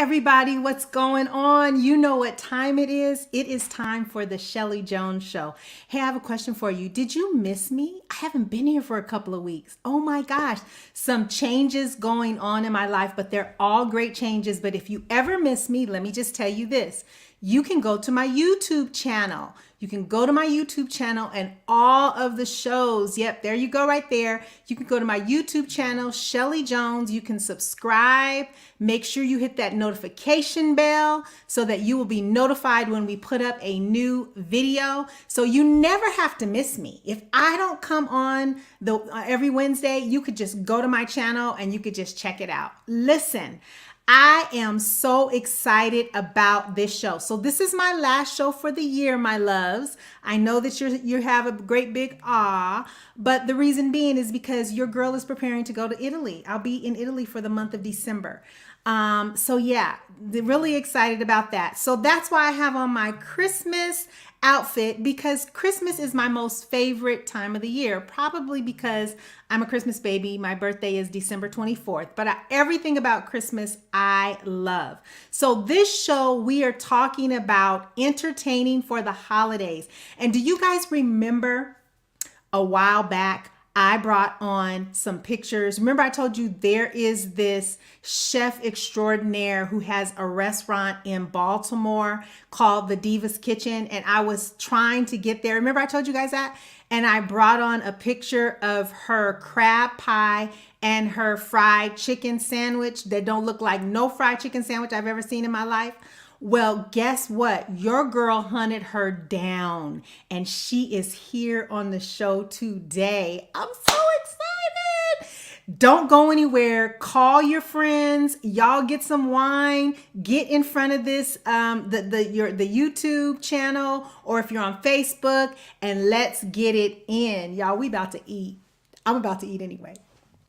everybody, what's going on? You know what time it is. It is time for the Scheli Jones Show. Hey, I have a question for you. Did you miss me? I haven't been here for a couple of weeks. Oh my gosh, some changes going on in my life, but they're all great changes. But if you ever miss me, let me just tell you this. You can go to my YouTube channel. You can go to my YouTube channel and all of the shows. Yep, there you go right there. You can go to my YouTube channel, Scheli Jones. You can subscribe. Make sure you hit that notification bell so that you will be notified when we put up a new video. So you never have to miss me. If I don't come on every Wednesday, you could just go to my channel and you could just check it out. Listen, I am so excited about this show. So this is my last show for the year, my loves. I know that you have a great big awe, but the reason being is because your girl is preparing to go to Italy. I'll be in Italy for the month of December. So yeah, really excited about that. So that's why I have on my Christmas outfit, because Christmas is my most favorite time of the year, probably because I'm a Christmas baby. My birthday is December 24th, but everything about Christmas I love. So this show, we are talking about entertaining for the holidays. And do you guys remember a while back, I brought on some pictures. Remember I told you there is this chef extraordinaire who has a restaurant in Baltimore called the Diva's Kitchen, and I was trying to get there. Remember I told you guys that? And I brought on a picture of her crab pie and her fried chicken sandwich that don't look like no fried chicken sandwich I've ever seen in my life. Well, guess what? Your girl hunted her down and she is here on the show today. I'm so excited. Don't go anywhere. Call your friends. Y'all get some wine. Get in front of this, the YouTube channel, or if you're on Facebook, and let's get it in. Y'all, we about to eat. I'm about to eat anyway.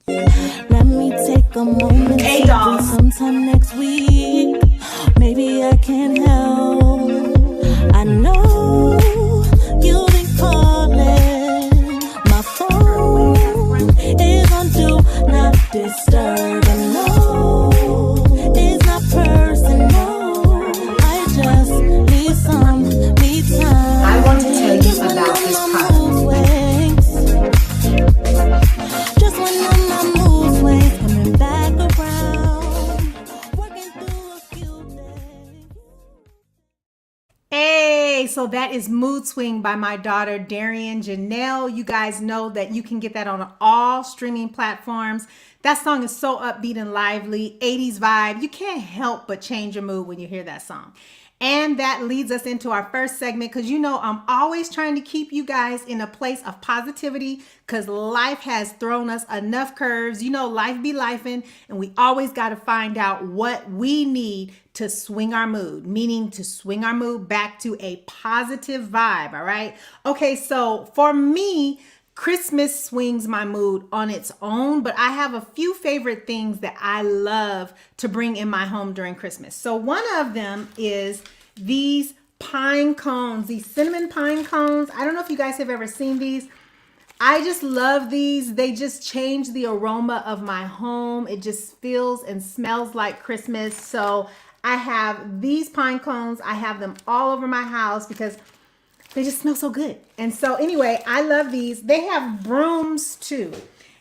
Let me take a moment. Hey, dolls. Sometime next week, maybe I can help. I know you've been calling. My phone is on do not disturb. And no, it's not personal. I just need some me time. I want to tell you about this product. So that is Mood Swing by my daughter, Darian Janelle. You guys know that you can get that on all streaming platforms. That song is so upbeat and lively, 80s vibe. You can't help but change your mood when you hear that song. And that leads us into our first segment, because you know I'm always trying to keep you guys in a place of positivity, because life has thrown us enough curves. You know, life be lifing, and we always got to find out what we need to swing our mood, meaning to swing our mood back to a positive vibe, all right? Okay, so for me, Christmas swings my mood on its own, but I have a few favorite things that I love to bring in my home during Christmas. So one of them is these pine cones, these cinnamon pine cones. I don't know if you guys have ever seen these. I just love these. They just change the aroma of my home. It just feels and smells like Christmas. So I have these pine cones. I have them all over my house because they just smell so good. And so anyway, I love these. They have brooms too.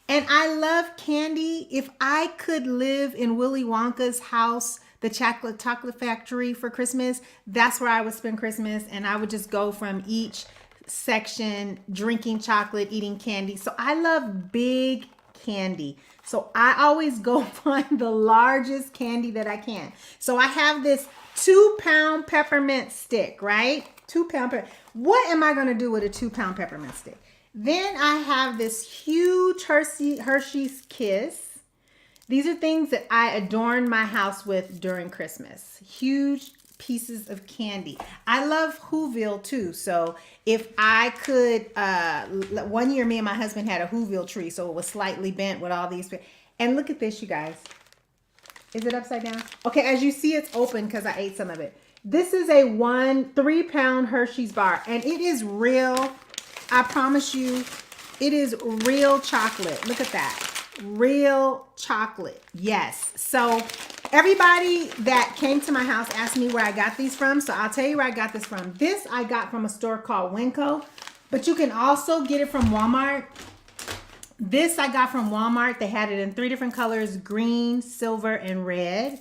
And I love candy. If I could live in Willy Wonka's house, the chocolate factory for Christmas, that's where I would spend Christmas. And I would just go from each section, drinking chocolate, eating candy. So I love big candy. So I always go find the largest candy that I can. So I have this 2-pound peppermint stick, right? 2-pound peppermint. What am I going to do with a 2-pound peppermint stick? Then I have this huge Hershey's Kiss. These are things that I adorn my house with during Christmas. Huge pieces of candy. I love Whoville too. So if I could, one year me and my husband had a Whoville tree, so it was slightly bent with all these. And look at this, you guys. Is it upside down? Okay, as you see, it's open because I ate some of it. This is a 3-pound Hershey's bar, and it is real. I promise you, it is real chocolate. Look at that. Real chocolate. Yes. So everybody that came to my house asked me where I got these from. So I'll tell you where I got this from. This I got from a store called Winco, but you can also get it from Walmart. This I got from Walmart. They had it in 3 different colors: green, silver, and red.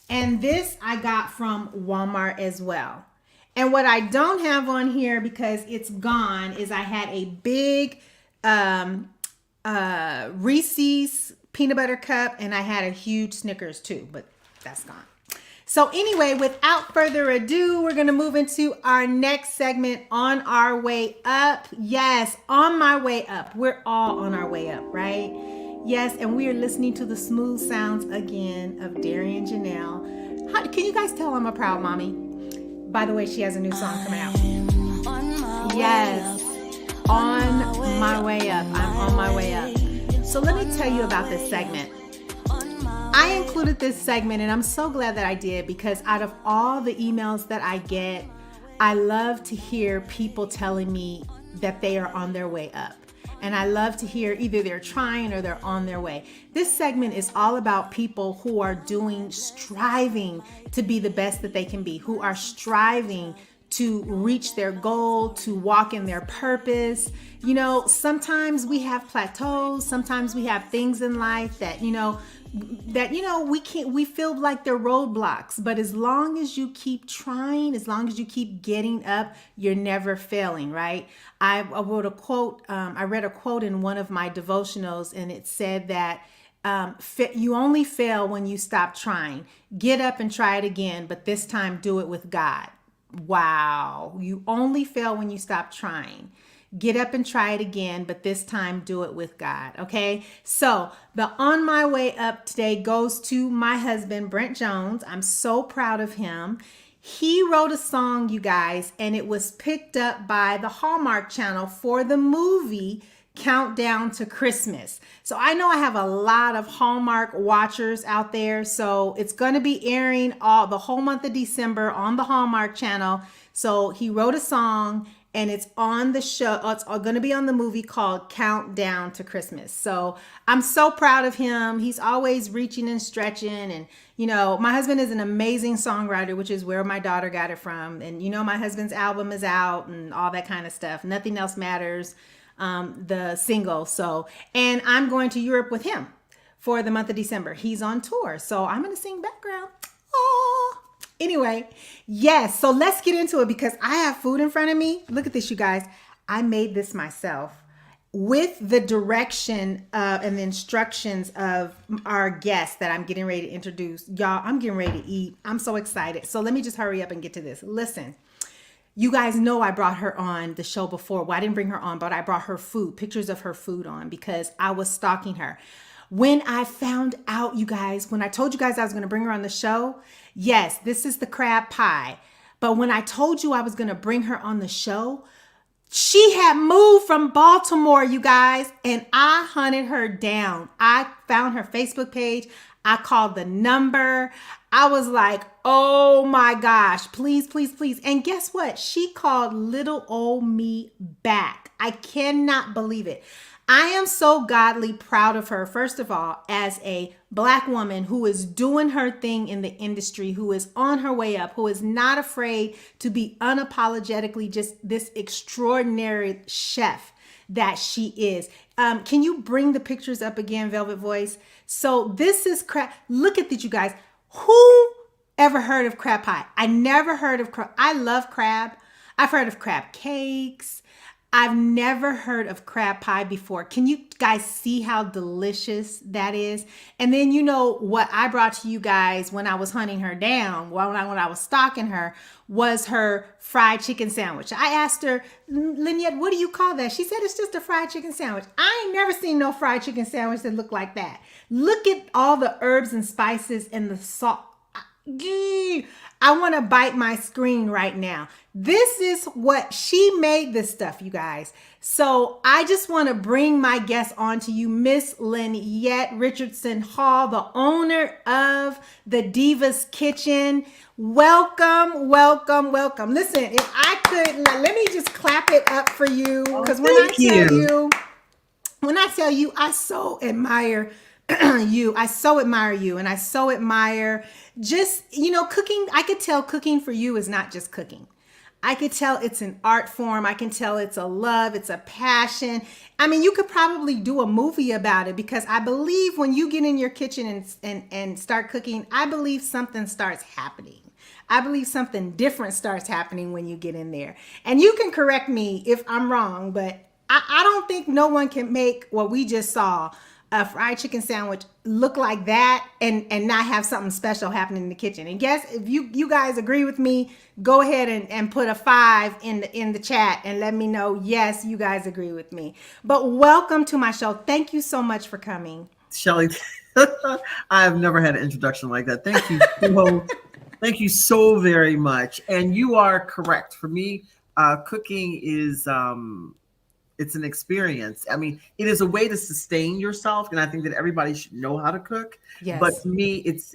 And this I got from Walmart as well. And what I don't have on here because it's gone is I had a big Reese's peanut butter cup, and I had a huge Snickers too, but that's gone. So anyway, without further ado, we're going to move into our next segment, On Our Way Up. Yes, on my way up. We're all on our way up, right? Yes, and we are listening to the smooth sounds again of Darian Janelle. Can you guys tell I'm a proud mommy? By the way, she has a new song coming out. Yes, on my way up. I'm on my way up. So let me tell you about this segment. I included this segment, and I'm so glad that I did, because out of all the emails that I get, I love to hear people telling me that they are on their way up. And I love to hear either they're trying or they're on their way. This segment is all about people who are striving to be the best that they can be, who are striving to reach their goal, to walk in their purpose. You know, sometimes we have plateaus, sometimes we have things in life that, we feel like they're roadblocks, but as long as you keep trying, as long as you keep getting up, you're never failing, right? I wrote a quote, I read a quote in one of my devotionals, and it said that you only fail when you stop trying. Get up and try it again, but this time do it with God. Wow. You only fail when you stop trying. Get up and try it again, but this time do it with God. Okay. So the On My Way Up today goes to my husband, Brent Jones. I'm so proud of him. He wrote a song, you guys, and it was picked up by the Hallmark Channel for the movie Countdown to Christmas. So I know I have a lot of Hallmark watchers out there. So it's going to be airing the whole month of December on the Hallmark Channel. So he wrote a song, and it's on the show. It's going to be on the movie called Countdown to Christmas. So I'm so proud of him. He's always reaching and stretching. And, my husband is an amazing songwriter, which is where my daughter got it from. And, my husband's album is out and all that kind of stuff. Nothing Else Matters, the single. So, and I'm going to Europe with him for the month of December. He's on tour. So I'm going to sing background. Oh. Anyway, yes, so let's get into it because I have food in front of me. Look at this, you guys. I made this myself with the direction and the instructions of our guest that I'm getting ready to introduce. Y'all, I'm getting ready to eat. I'm so excited. So let me just hurry up and get to this. Listen, you guys know I brought her on the show before. Well, I didn't bring her on, but I brought her food, pictures of her food on because I was stalking her. When I found out, you guys, when I told you guys I was going to bring her on the show, yes, this is the crab pie. But when I told you I was going to bring her on the show, she had moved from Baltimore, you guys, and I hunted her down. I found her Facebook page. I called the number. I was like, oh my gosh, please, please, please. And guess what? She called little old me back. I cannot believe it. I am so godly proud of her, first of all, as a Black woman who is doing her thing in the industry, who is on her way up, who is not afraid to be unapologetically just this extraordinary chef that she is. Can you bring the pictures up again, Velvet Voice? So this is crab. Look at this, you guys. Who ever heard of crab pie? I never heard of crab. I love crab. I've heard of crab cakes. I've never heard of crab pie before. Can you guys see how delicious that is? And then what I brought to you guys when I was hunting her down, when I was stalking her, was her fried chicken sandwich. I asked her, Linnyette, what do you call that? She said it's just a fried chicken sandwich. I ain't never seen no fried chicken sandwich that looked like that. Look at all the herbs and spices and the salt. I want to bite my screen right now. This is what she made this stuff, you guys. So I just want to bring my guest on to you, Miss Linnyette Richardson Hall, the owner of the Diva's Kitchen. Welcome, welcome, welcome. Listen, if I could, let me just clap it up for you. Because when I tell you, I so admire you. I so admire you, and I so admire just, cooking. I could tell cooking for you is not just cooking. I could tell it's an art form. I can tell it's a love, it's a passion. I mean, you could probably do a movie about it, because I believe when you get in your kitchen and start cooking, I believe something starts happening. I believe something different starts happening when you get in there. And you can correct me if I'm wrong, but I don't think no one can make what we just saw, a fried chicken sandwich, look like that and not have something special happening in the kitchen. And guess if you guys agree with me, go ahead and put a 5 in the chat and let me know, yes, you guys agree with me. But welcome to my show. Thank you so much for coming. Scheli, I have never had an introduction like that. Thank you. Thank you so very much. And you are correct. For me, cooking is it's an experience. I mean, it is a way to sustain yourself, and I think that everybody should know how to cook. Yes. But for me, it's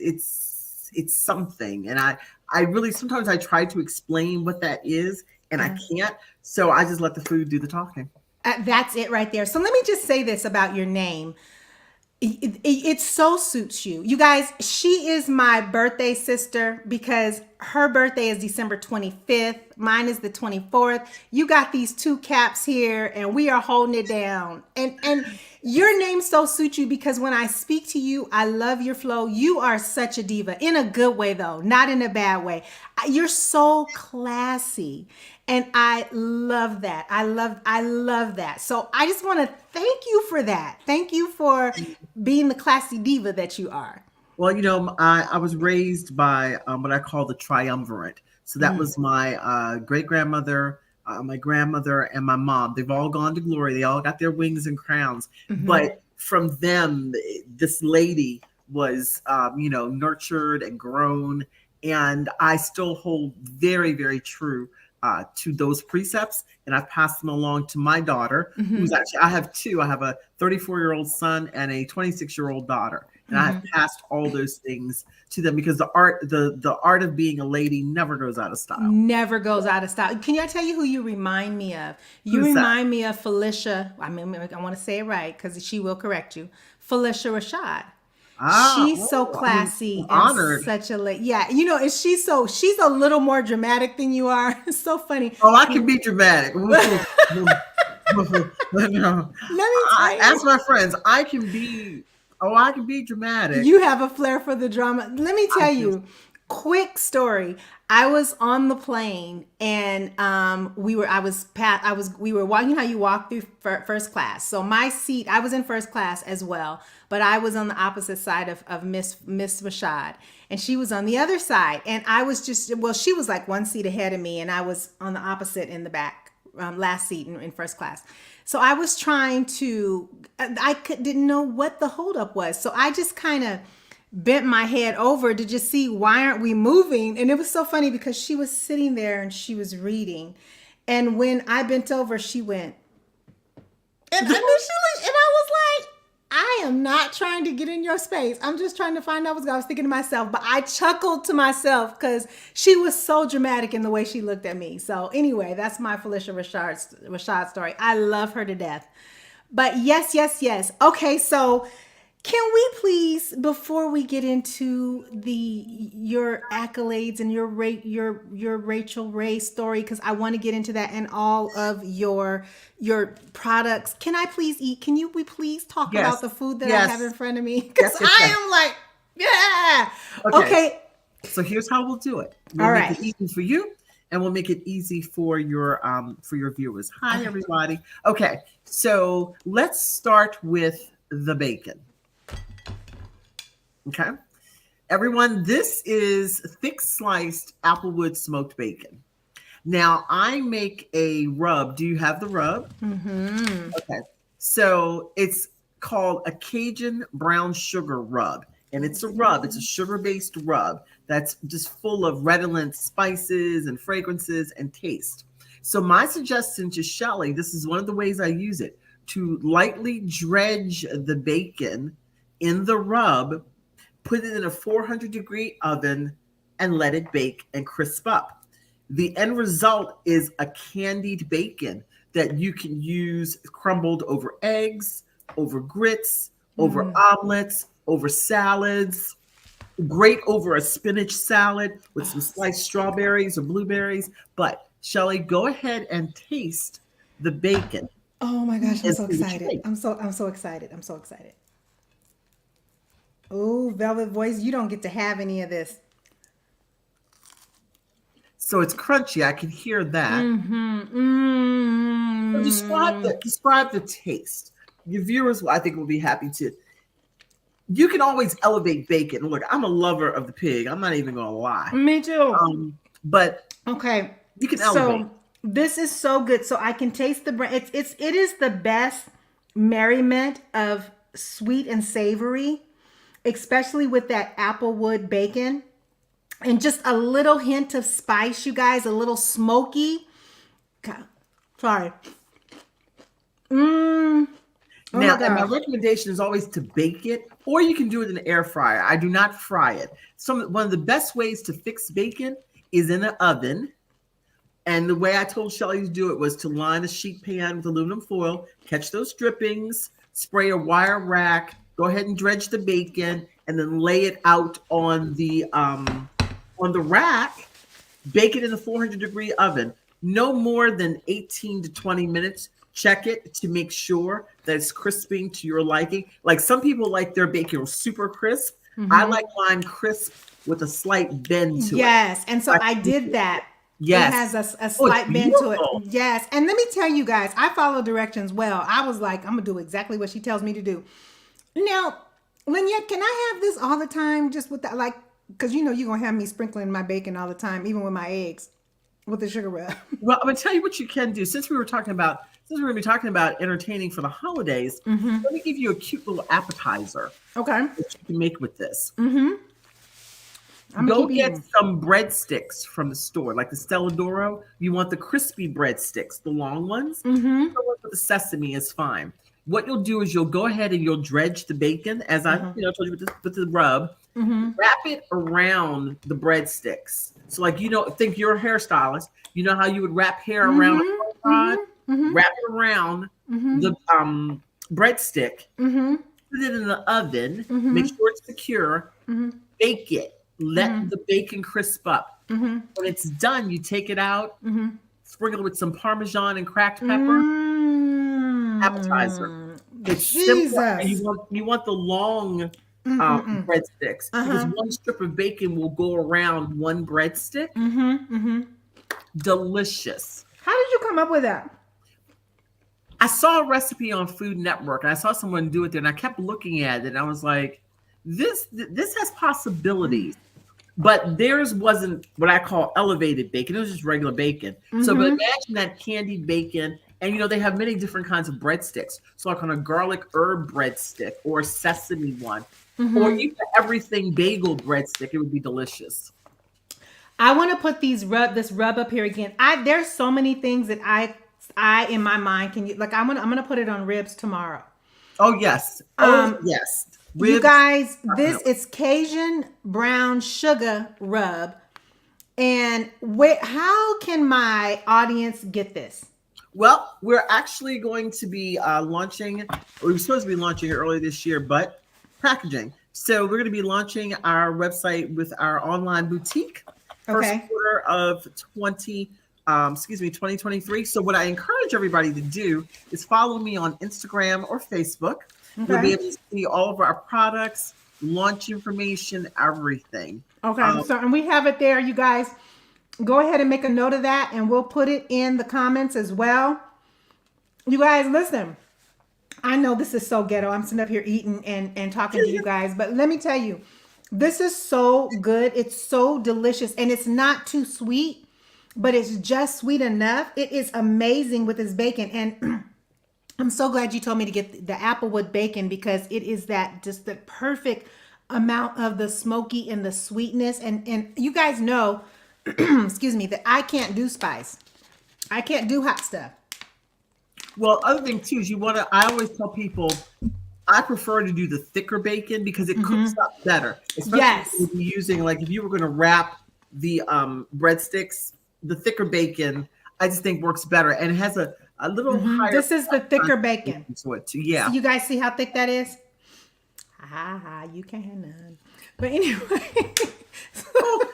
something, and I really sometimes I try to explain what that is, and I can't. So I just let the food do the talking. That's it right there. So let me just say this about your name. It so suits you. You guys, she is my birthday sister, because her birthday is December 25th. Mine is the 24th. You got these two caps here, and we are holding it down. And your name so suits you, because when I speak to you, I love your flow. You are such a diva, in a good way though, not in a bad way. You're so classy. And I love that. I love that. So I just want to thank you for that. Thank you for being the classy diva that you are. Well, I was raised by what I call the triumvirate. So that was my great-grandmother, my grandmother, and my mom. They've all gone to glory. They all got their wings and crowns. But from them, this lady was, nurtured and grown. And I still hold very, very true to those precepts, and I've passed them along to my daughter, who's actually, I have two. I have a 34-year-old son and a 26-year-old daughter, and I have passed all those things to them, because the art of being a lady never goes out of style. Never goes out of style. Can I tell you who you remind me of? You remind me of Felicia. I mean, I want to say it right, because she will correct you. Felicia Rashad. She's so classy and honored. Such a lady. Yeah, and she's a little more dramatic than you are. It's so funny. Oh, I can be dramatic. Let me ask my friends. I can be dramatic. You have a flair for the drama. Let me tell you, quick story. I was on the plane, and we were walking, how you walk through first class. So my seat, I was in first class as well, but I was on the opposite side of Miss Rashad, and she was on the other side. And I was she was like one seat ahead of me, and I was on the opposite in the back, last seat in first class. So I was trying to, didn't know what the holdup was. So I just kind of bent my head over to just see, why aren't we moving? And it was so funny, because she was sitting there and she was reading. And when I bent over, she went, and I was like, I am not trying to get in your space. I'm just trying to find out what's going on. I was thinking to myself, but I chuckled to myself because she was so dramatic in the way she looked at me. So anyway, that's my Felicia Rashad story. I love her to death. But yes. Okay, so can we please, before we get into your accolades and your Rachel Ray story, because I want to get into that and all of your products. Can we please talk about the food that I have in front of me? Because I am like, Okay. So here's how we'll do it. We'll make it easy for you, and we'll make it easy for your viewers. Hi, everybody. Okay, so let's start with the bacon. Okay, everyone, this is thick sliced applewood smoked bacon. Now I make a rub. Do you have the rub? Okay, so it's called a Cajun brown sugar rub, and it's a rub. It's a sugar-based rub that's just full of redolent spices and fragrances and taste. So my suggestion to Scheli, this is one of the ways I use it, to lightly dredge the bacon in the rub, put it in a 400-degree oven, and let it bake and crisp up. The end result is a candied bacon that you can use crumbled over eggs, over grits, over omelets, over salads, great over a spinach salad with some sliced strawberries or blueberries. But Scheli, go ahead and taste the bacon. Oh my gosh, I'm and so see what you excited. think. I'm so excited. I'm so excited. Oh, Velvet Voice, you don't get to have any of this. So it's crunchy. I can hear that. So Mm. describe the taste. Your viewers, I think, will be happy to. You can always elevate bacon. Look, I'm a lover of the pig. I'm not even gonna lie. Me too. But Okay. you can elevate. So this is so good. So I can taste the bread. It is the best merriment of sweet and savory, especially with that applewood bacon. And just a little hint of spice, you guys, a little smoky. God, sorry. Oh Now, my and my gosh. recommendation is always to bake it, or you can do it in the air fryer. I do not fry it. One of the best ways to fix bacon is in an oven. And the way I told Scheli to do it was to line a sheet pan with aluminum foil, catch those drippings, spray a wire rack, go ahead and dredge the bacon, and then lay it out on the rack. Bake it in a 400-degree oven, no more than 18 to 20 minutes. Check it to make sure that it's crisping to your liking. Like some people like their bacon super crisp. I like mine crisp with a slight bend to it. Yes. And so I did that. Yes. It has a slight bend to it. beautiful. Yes. And let me tell you guys, I follow directions well. I was like, I'm going to do exactly what she tells me to do. Now, Linnyette, can I have this all the time just with that? Like, because you know you're going to have me sprinkling my bacon all the time, even with my eggs, with the sugar rub. Well, I'm going to tell you what you can do. Since we're going to be talking about entertaining for the holidays, let me give you a cute little appetizer Okay. that you can make with this. I'm Go keep get eating. some breadsticks from the store, like the Stella D'Oro. You want the crispy breadsticks, the long ones. The ones with the sesame is fine. What you'll do is you'll go ahead and you'll dredge the bacon, as I told you with the rub. Wrap it around the breadsticks. So, like think you're a hairstylist. You know how you would wrap hair around a rod? Wrap it around the breadstick. Put it in the oven. Make sure it's secure. Bake it. Let the bacon crisp up. When it's done, you take it out, sprinkle it with some Parmesan and cracked pepper. Appetizer. It's simple. And you want the long breadsticks because one strip of bacon will go around one breadstick. Delicious. How did you come up with that? I saw a recipe on Food Network and I saw someone do it there, and I kept looking at it and I was like, this has possibilities. But theirs wasn't what I call elevated bacon. It was just regular bacon. So but imagine that candied bacon. And they have many different kinds of breadsticks. So like on a garlic herb breadstick or a sesame one, or even everything bagel breadstick, it would be delicious. I want to put this rub up here again. There's so many things that I in my mind can like. I'm gonna put it on ribs tomorrow. Oh yes, yes. Ribs. You guys, it's Cajun brown sugar rub, and how can my audience get this? Well, we're actually going to be launching. We were supposed to be launching it earlier this year, but packaging. So we're going to be launching our website with our online boutique first quarter of 2023. So what I encourage everybody to do is follow me on Instagram or Facebook. You'll be able to see all of our products, launch information, everything. Okay. And we have it there, you guys. Go ahead and make a note of that, and we'll put it in the comments as well. You guys, listen. I know this is so ghetto. I'm sitting up here eating and talking to you guys, but let me tell you, this is so good. It's so delicious, and it's not too sweet, but it's just sweet enough. It is amazing with this bacon, and I'm so glad you told me to get the applewood bacon because it is just the perfect amount of the smoky and the sweetness, and you guys know. Excuse me, that I can't do spice. I can't do hot stuff. Well, other thing too is I always tell people I prefer to do the thicker bacon because it cooks up better. Especially if you're using, like, if you were going to wrap the breadsticks, the thicker bacon I just think works better, and it has a little higher. This is the thicker bacon. To it too. Yeah. So you guys see how thick that is? You can't have none. But anyway. Oh,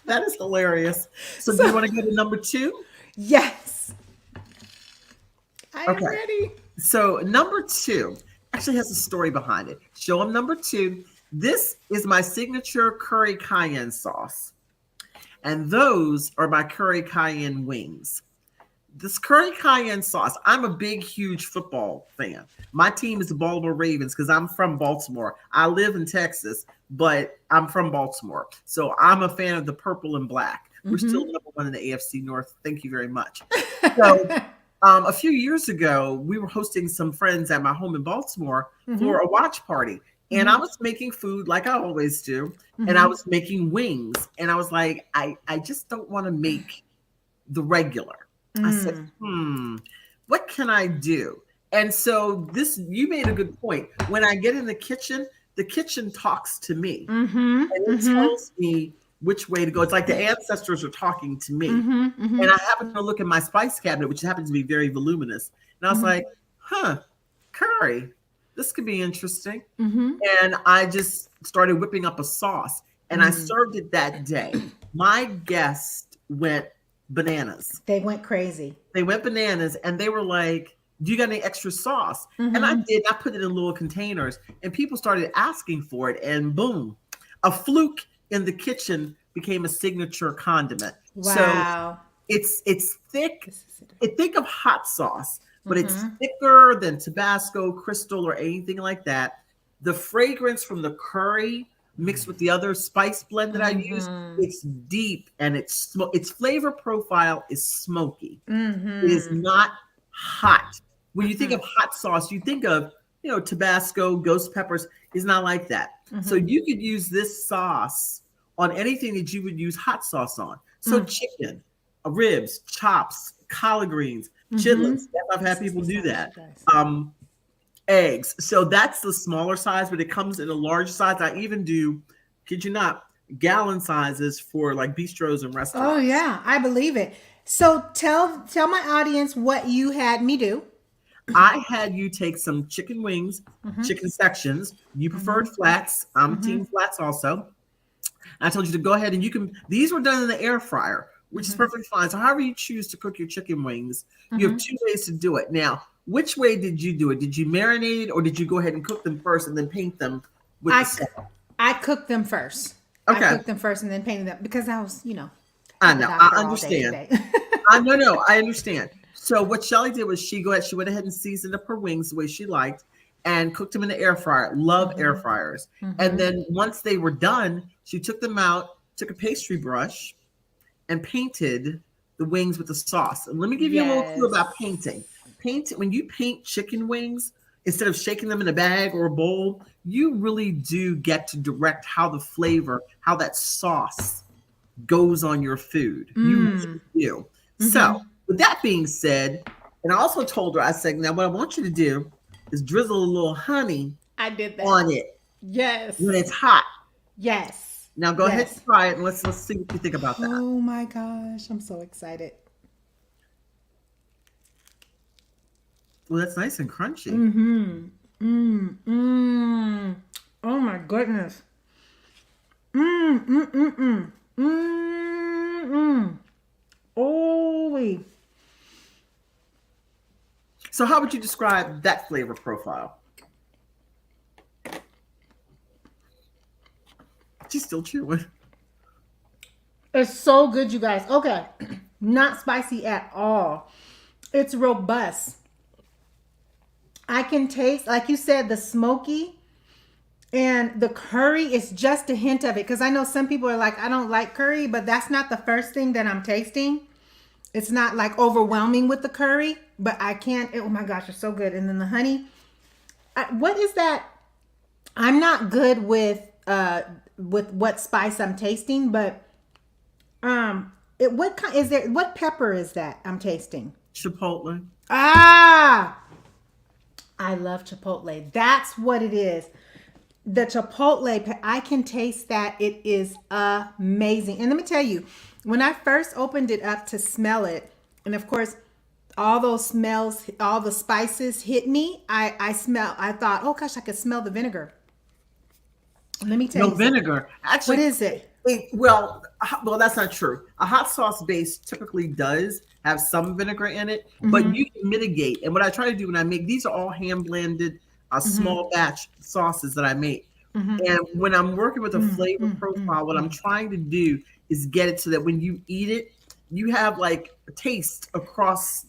that is hilarious. So do you want to go to number 2? Yes. I am Okay. ready. So number 2 actually has a story behind it. Show them number 2. This is my signature curry cayenne sauce. And those are my curry cayenne wings. This curry cayenne sauce, I'm a big, huge football fan. My team is the Baltimore Ravens because I'm from Baltimore. I live in Texas, but I'm from Baltimore. So I'm a fan of the purple and black. We're still number 1 in the AFC North. Thank you very much. So a few years ago, we were hosting some friends at my home in Baltimore for a watch party. And I was making food like I always do. And I was making wings. And I was like, I just don't want to make the regular. I said, what can I do? And so you made a good point. When I get in the kitchen talks to me. And it tells me which way to go. It's like the ancestors are talking to me. And I happened to look in my spice cabinet, which happens to be very voluminous. And I was like, curry, this could be interesting. And I just started whipping up a sauce and I served it that day. My guest went bananas. They went crazy. They went bananas and they were like, do you got any extra sauce? And I did. I put it in little containers and people started asking for it. And boom, a fluke in the kitchen became a signature condiment. Wow. So it's thick. Think of hot sauce, but it's thicker than Tabasco, Crystal, or anything like that. The fragrance from the curry mixed with the other spice blend that I use, it's deep and its flavor profile is smoky. It is not hot. When you think of hot sauce, you think of, Tabasco, ghost peppers. It's not like that. So you could use this sauce on anything that you would use hot sauce on. So chicken, ribs, chops, collard greens, chitlins. I've had people do that. Eggs. So that's the smaller size, but it comes in a large size. I even do, kid you not, gallon sizes for like bistros and restaurants. Oh yeah, I believe it. So tell my audience what you had me do. I had you take some chicken wings, chicken sections. You preferred flats. I'm team flats also. I told you to go ahead and these were done in the air fryer, which is perfectly fine. So however you choose to cook your chicken wings, you have 2 ways to do it. Now, which way did you do it? Did you marinate it or did you go ahead and cook them first and then paint them with the sauce? I cooked them first. Okay. I cooked them first and then painted them because I was, I know. I understand. I understand. So what Scheli did was she went ahead and seasoned up her wings the way she liked and cooked them in the air fryer. Love air fryers. And then once they were done, she took them out, took a pastry brush and painted the wings with the sauce. And let me give you a little clue about painting. When you paint chicken wings, instead of shaking them in a bag or a bowl, you really do get to direct how the flavor, how that sauce goes on your food. You really do. So with that being said, and I also told her, I said, now what I want you to do is drizzle a little honey I did that on it. Yes. When it's hot. Yes. Now go ahead and try it and let's see what you think about that. Oh my gosh, I'm so excited. Well, that's nice and crunchy. Oh my goodness. Oh. So how would you describe that flavor profile? She's still chewing. It's so good, you guys. Okay. Not spicy at all. It's robust. I can taste, like you said, the smoky and the curry is just a hint of it. Because I know some people are like, I don't like curry, but that's not the first thing that I'm tasting. It's not like overwhelming with the curry, but I can't. Oh my gosh, it's so good. And then the honey. What is that? I'm not good with what spice I'm tasting, but what kind is there? What pepper is that I'm tasting? Chipotle. Ah, I love chipotle. That's what it is. The chipotle, I can taste that. It is amazing. And let me tell you, when I first opened it up to smell it, and of course, all those smells, all the spices hit me. I thought, oh gosh, I could smell the vinegar. Let me tell No you something. vinegar. What Actually, is it? well, that's not true. A hot sauce base typically does have some vinegar in it, but you can mitigate. And what I try to do when I make these are all hand blended, a small batch sauces that I make. And when I'm working with a flavor profile, what I'm trying to do is get it so that when you eat it, you have like a taste across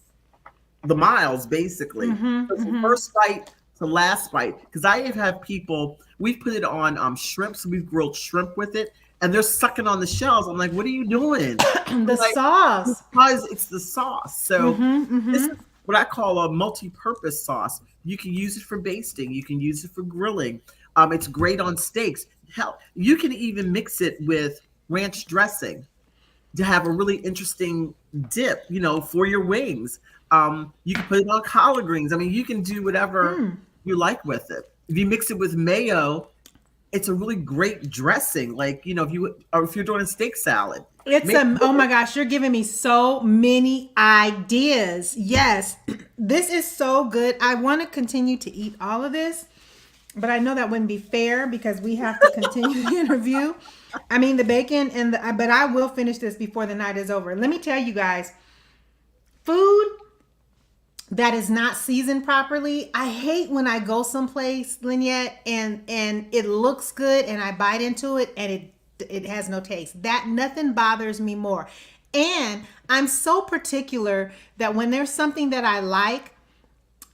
the miles, basically. So from first bite to last bite. Because I have had people, we've put it on shrimp, so we've grilled shrimp with it, and they're sucking on the shells. I'm like, what are you doing? The I'm like, sauce. because it's the sauce. So this is what I call a multi-purpose sauce. You can use it for basting. You can use it for grilling. It's great on steaks. Hell, you can even mix it with ranch dressing to have a really interesting dip, for your wings. You can put it on collard greens. I mean, you can do whatever you like with it. If you mix it with mayo, it's a really great dressing. Like, if you're doing a steak salad. Oh my gosh, you're giving me so many ideas. Yes, this is so good. I want to continue to eat all of this, but I know that wouldn't be fair because we have to continue the interview. I mean, the bacon but I will finish this before the night is over. Let me tell you guys, food that is not seasoned properly. I hate when I go someplace, Linnyette, and it looks good and I bite into it and it has no taste. That nothing bothers me more. And I'm so particular that when there's something that I like,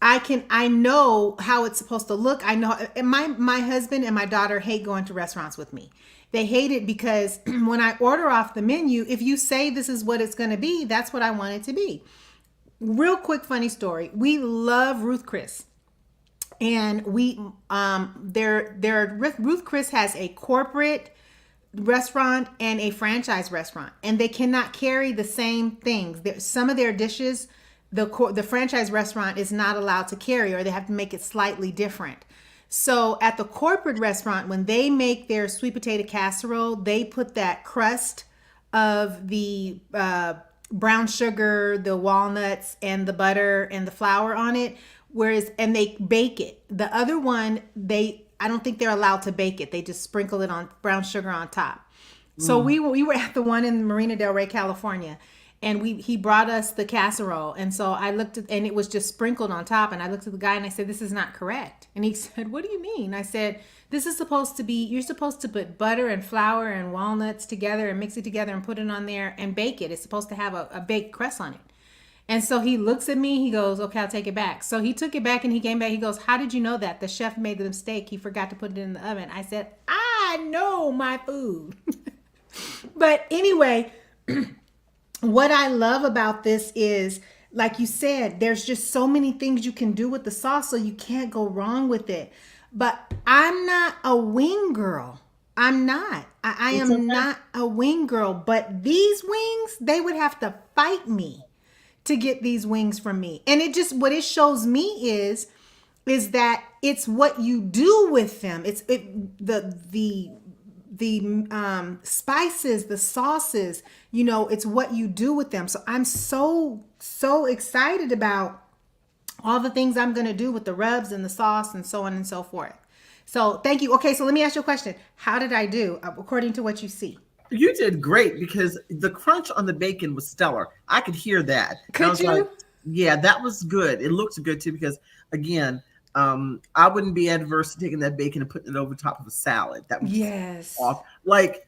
I know how it's supposed to look. I know, and my husband and my daughter hate going to restaurants with me. They hate it because when I order off the menu, if you say this is what it's going to be, that's what I want it to be. Real quick funny story. We love Ruth Chris. And Ruth Chris has a corporate restaurant and a franchise restaurant, and they cannot carry the same things. Some of their dishes, the franchise restaurant is not allowed to carry, or they have to make it slightly different. So at the corporate restaurant, when they make their sweet potato casserole, they put that crust of the brown sugar, the walnuts, and the butter and the flour on it. And they bake it. The other one, I don't think they're allowed to bake it. They just sprinkle it on brown sugar on top. So we were at the one in Marina Del Rey, California, and he brought us the casserole. And so I looked at, and it was just sprinkled on top. And I looked at the guy and I said, "This is not correct." And he said, "What do you mean?" I said, "This is supposed to be, you're supposed to put butter and flour and walnuts together and mix it together and put it on there and bake it. It's supposed to have a baked crust on it." And so he looks at me, he goes, "Okay, I'll take it back." So he took it back and he came back. He goes, "How did you know that? The chef made the mistake. He forgot to put it in the oven." I said, "I know my food." But anyway, what I love about this is, like you said, there's just so many things you can do with the sauce, so you can't go wrong with it. But I'm not a wing girl. I'm not. I am not a wing girl. But these wings, they would have to fight me to get these wings from me. And what it shows me is that it's what you do with them. The spices, the sauces, it's what you do with them. So I'm so excited about all the things I'm going to do with the rubs and the sauce and so on and so forth. So thank you. Okay, so let me ask you a question. How did I do according to what you see? You did great because the crunch on the bacon was stellar. I could hear that. Could you? Like, yeah, that was good. It looked good too because, again, I wouldn't be adverse to taking that bacon and putting it over top of a salad. That was off, like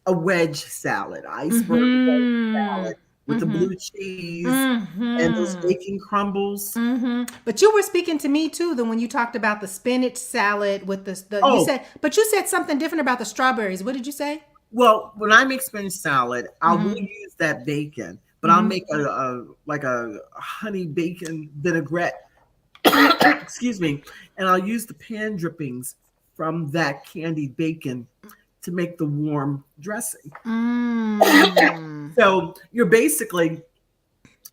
a wedge salad, iceberg wedge salad with the blue cheese and those bacon crumbles. But you were speaking to me too, when you talked about the spinach salad with you said something different about the strawberries. What did you say? Well, when I make spinach salad, I will use that bacon, but I'll make a honey bacon vinaigrette. Excuse me, and I'll use the pan drippings from that candied bacon to make the warm dressing. So you're basically,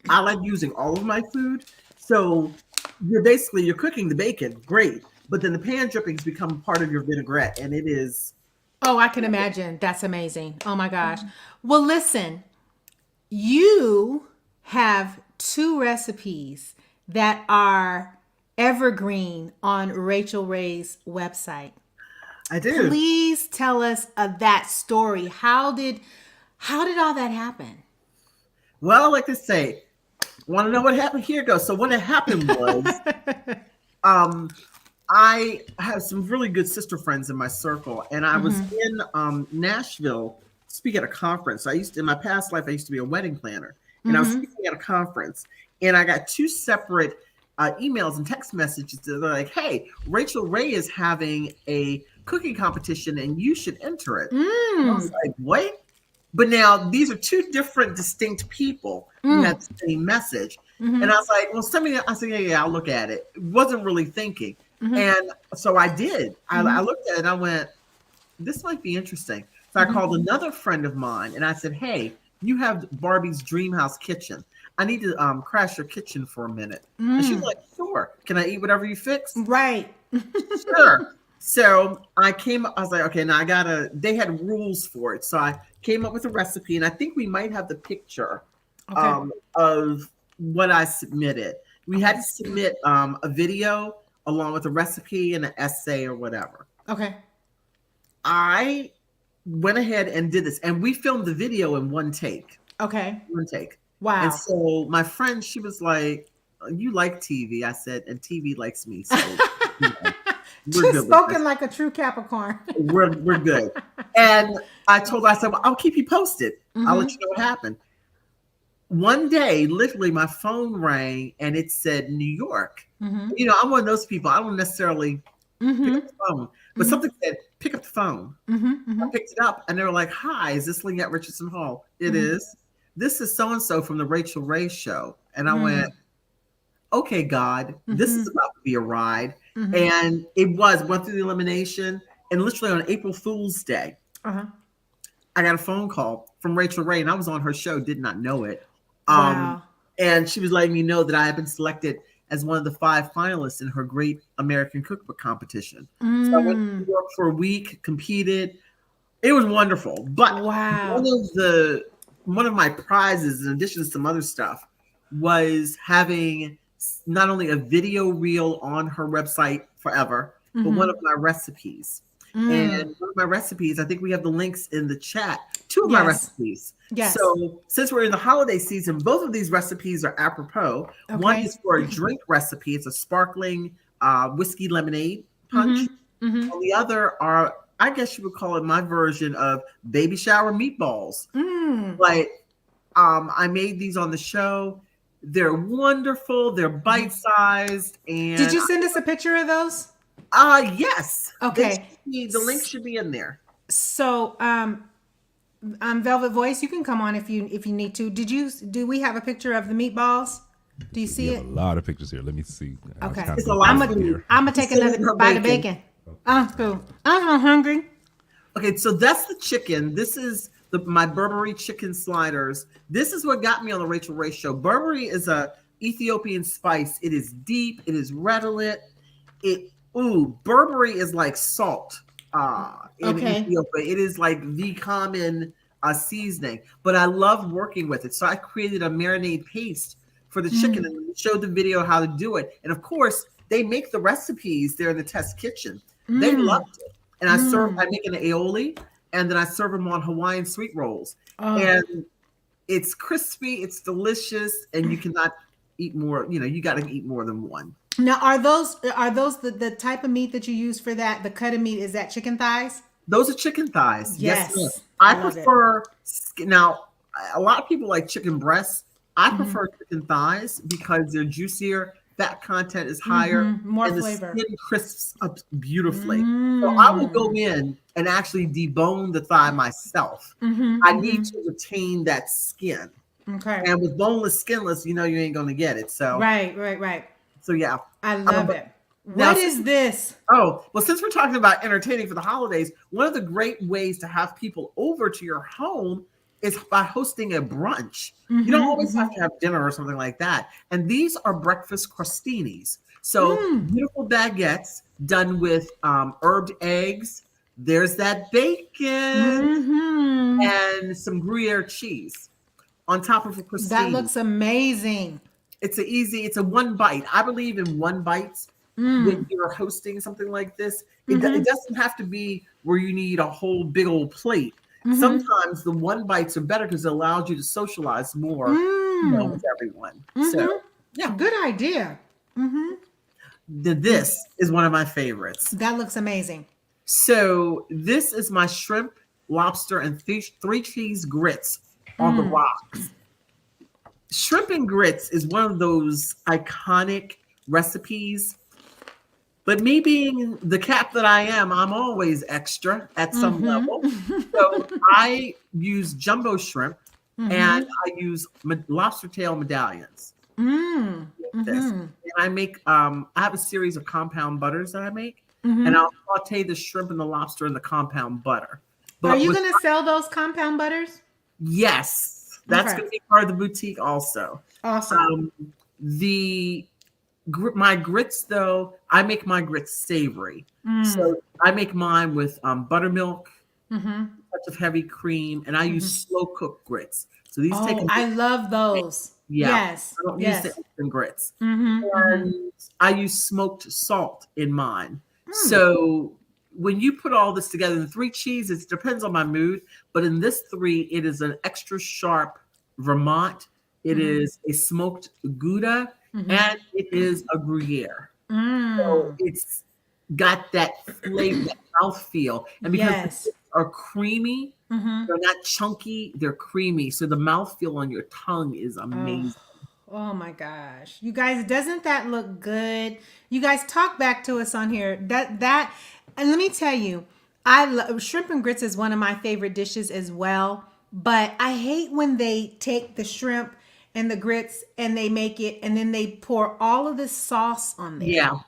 I like using all of my food. So you're cooking the bacon, great, but then the pan drippings become part of your vinaigrette, and it is. Oh, I can imagine. That's amazing. Oh my gosh. Well, listen, you have 2 recipes that are evergreen on Rachel Ray's website. I do. Please tell us that story. How did all that happen? Well, like I say, want to know what happened? Here goes. So what had happened was, I have some really good sister friends in my circle, and I was in Nashville speaking at a conference. In my past life, I used to be a wedding planner, and I was speaking at a conference, and I got two separate emails and text messages that are like, "Hey, Rachel Ray is having a cooking competition, and you should enter it." And I was like, "What?" But now these are two different, distinct people who had the same message. And I was like, well, send me that. I said, yeah, I'll look at it. Wasn't really thinking. And so I did. I looked at it and I went, this might be interesting. So I called another friend of mine and I said, hey, you have Barbie's Dream House Kitchen. I need to crash your kitchen for a minute. And she's like, sure. Can I eat whatever you fix? Right. Sure. So I was like, okay, now they had rules for it. So I came up with a recipe, and I think we might have the picture of what I submitted. We had to submit a video along with a recipe and an essay or whatever. Okay. I went ahead and did this, and we filmed the video in one take. Okay. One take. Wow. And so my friend, she was like, you like TV? I said, and TV likes me. So, Just spoken like a true Capricorn. We're good. And I told her, I said, well, I'll keep you posted. I'll let you know what happened. One day, literally, my phone rang and it said New York. You know, I'm one of those people. I don't necessarily pick up the phone, but something said, pick up the phone. I picked it up and they were like, hi, is this Linnyette Richardson Hall? It is. This is so-and-so from the Rachel Ray show. And I went, okay, God, this is about to be a ride. And went through the elimination. And literally on April Fool's Day, I got a phone call from Rachel Ray, and I was on her show, did not know it. Wow. And she was letting me know that I had been selected as one of the 5 finalists in her Great American Cookbook competition. So I went to New York for a week, competed. It was wonderful. But one of my prizes, in addition to some other stuff, was having not only a video reel on her website forever, but one of my recipes. And one of my recipes, I think we have the links in the chat, 2 of my recipes. Yes. So since we're in the holiday season, both of these recipes are apropos. One is for a drink recipe. It's a sparkling whiskey lemonade punch. And the other are, I guess you would call it my version of baby shower meatballs. Like, I made these on the show. They're wonderful. They're bite-sized. And did you send us a picture of those? Yes. Okay. The link should be in there. So, Velvet Voice, you can come on if you need to. Do we have a picture of the meatballs? Do you see it? A lot of pictures here. Let me see. Okay. I'm gonna take another bite of bacon. Cool. I'm hungry. Okay, so that's the chicken. This is my Burberry chicken sliders. This is what got me on the Rachel Ray show. Burberry is a Ethiopian spice. It is deep. It is redolent. Burberry is like salt in Ethiopia. It is like the common seasoning, but I love working with it. So I created a marinade paste for the chicken and showed the video how to do it. And of course, they make the recipes there in the test kitchen. They loved it. And I make an aioli, and then I serve them on Hawaiian sweet rolls. And it's crispy, it's delicious, and you cannot eat more. You know, you got to eat more than one. Now, are those the type of meat that you use for that? The cut of meat, is that chicken thighs? Those are chicken thighs. Yes. Ma'am. I prefer now. A lot of people like chicken breasts. I prefer chicken thighs because they're juicier. Fat content is higher, more and flavor. The skin crisps up beautifully. So I will go in and actually debone the thigh myself. I need to retain that skin. Okay. And with boneless, skinless, you know you ain't gonna get it. So right. So yeah, I love it. Now, What is this? Oh, well, since we're talking about entertaining for the holidays, one of the great ways to have people over to your home is by hosting a brunch. You don't always have to have dinner or something like that. And these are breakfast crostinis. So beautiful baguettes done with herbed eggs. There's that bacon and some Gruyere cheese on top of a crostini. That looks amazing. It's a one bite. I believe in one bites when you're hosting something like this. It doesn't have to be where you need a whole big old plate. Sometimes the one bites are better because it allows you to socialize more, with everyone. So, yeah. Good idea. This is one of my favorites. That looks amazing. So this is my shrimp, lobster, and three cheese grits on the rocks. Shrimp and grits is one of those iconic recipes. But me being the cat that I am, I'm always extra at some level. So I use jumbo shrimp and I use lobster tail medallions. This. And I make, I have a series of compound butters that I make, and I'll saute the shrimp and the lobster in the compound butter. But are you going to sell those compound butters? Yes, that's going to be part of the boutique also. Awesome. My grits, though, I make my grits savory. So I make mine with buttermilk, a touch of heavy cream, and I use slow cooked grits. So these take. I love those. Yeah, yes. I don't use the instant grits. And I use smoked salt in mine. So when you put all this together, the three cheeses, it depends on my mood. But in this three, it is an extra sharp Vermont. It is a smoked Gouda, and it is a Gruyere. So it's got that flavor, that mouthfeel. And because they are creamy, they're not chunky, they're creamy. So the mouthfeel on your tongue is amazing. Oh my gosh. You guys, doesn't that look good? You guys talk back to us on here. And let me tell you, I love shrimp and grits is one of my favorite dishes as well. But I hate when they take the shrimp and the grits and they make it and then they pour all of this sauce on there. Yeah.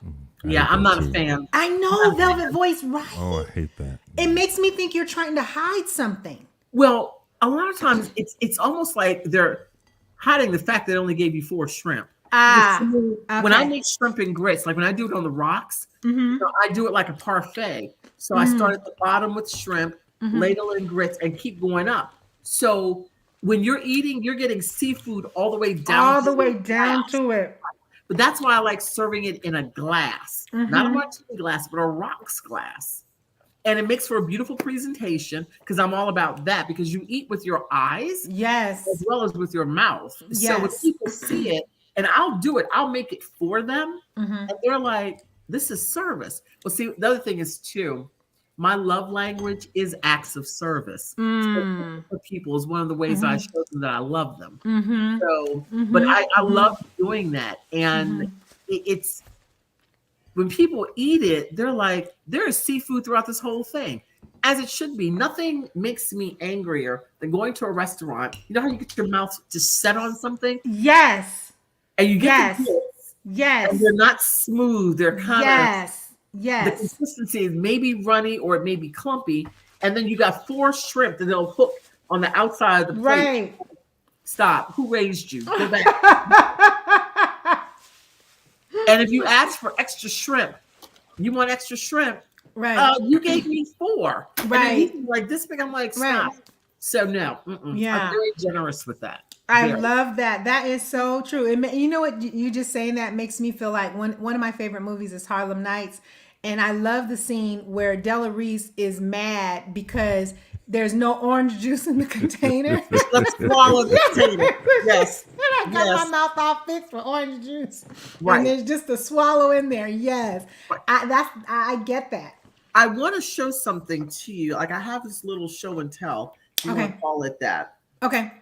Yeah, I'm not a fan. I know, Velvet Voice, right? Oh, I hate that. It makes me think you're trying to hide something. Well, a lot of times it's almost like they're hiding the fact that they only gave you 4 shrimp. When I make shrimp and grits, like when I do it on the rocks, I do it like a parfait. So I start at the bottom with shrimp, ladle in grits, and keep going up. So when you're eating, you're getting seafood all the way down. All the way down to it. But that's why I like serving it in a glass, not a martini glass, but a rocks glass. And it makes for a beautiful presentation because I'm all about that, because you eat with your eyes, as well as with your mouth. So when people see it, and I'll do it, I'll make it for them, and they're like, this is service. Well, see, the other thing is too, my love language is acts of service. So for people is one of the ways I show them that I love them. So, but I love doing that. And it's, when people eat it, they're like, there is seafood throughout this whole thing, as it should be. Nothing makes me angrier than going to a restaurant. You know how you get your mouth just set on something? Yes. And you get the bits, Yes. and they're not smooth. They're kind of, the consistency is maybe runny or it may be clumpy. And then you got 4 shrimp that they'll hook on the outside of the plate. Right. Stop. Who raised you? Go back. And if you ask for extra shrimp, you want extra shrimp. Right. You gave me 4. Right. And like this big, I'm like, stop. Right. So no. Yeah. I'm very generous with that. I love that. That is so true. You know what? You just saying that makes me feel like one of my favorite movies is Harlem Nights. And I love the scene where Della Reese is mad because there's no orange juice in the container. Let's swallow the container. Yes. And I got my mouth all fixed for orange juice. Right. And there's just a swallow in there. Yes. Right. I get that. I want to show something to you. Like I have this little show and tell. You want to call it that. Okay.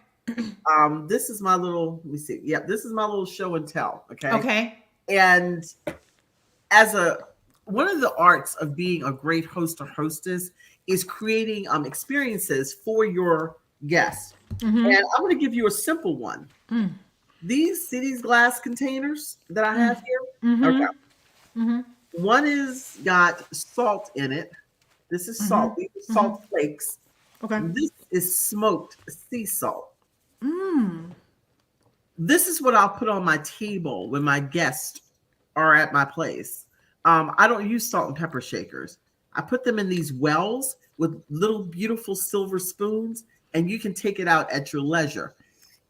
This is my little, let me see. Yeah, this is my little show and tell. Okay. Okay. And as one of the arts of being a great host or hostess is creating experiences for your guests. And I'm going to give you a simple one. These glass containers that I have here. Okay. One is got salt in it. This is salt. These are salt flakes. Okay. This is smoked sea salt. This is what I'll put on my table when my guests are at my place. I don't use salt and pepper shakers. I put them in these wells with little beautiful silver spoons, and you can take it out at your leisure.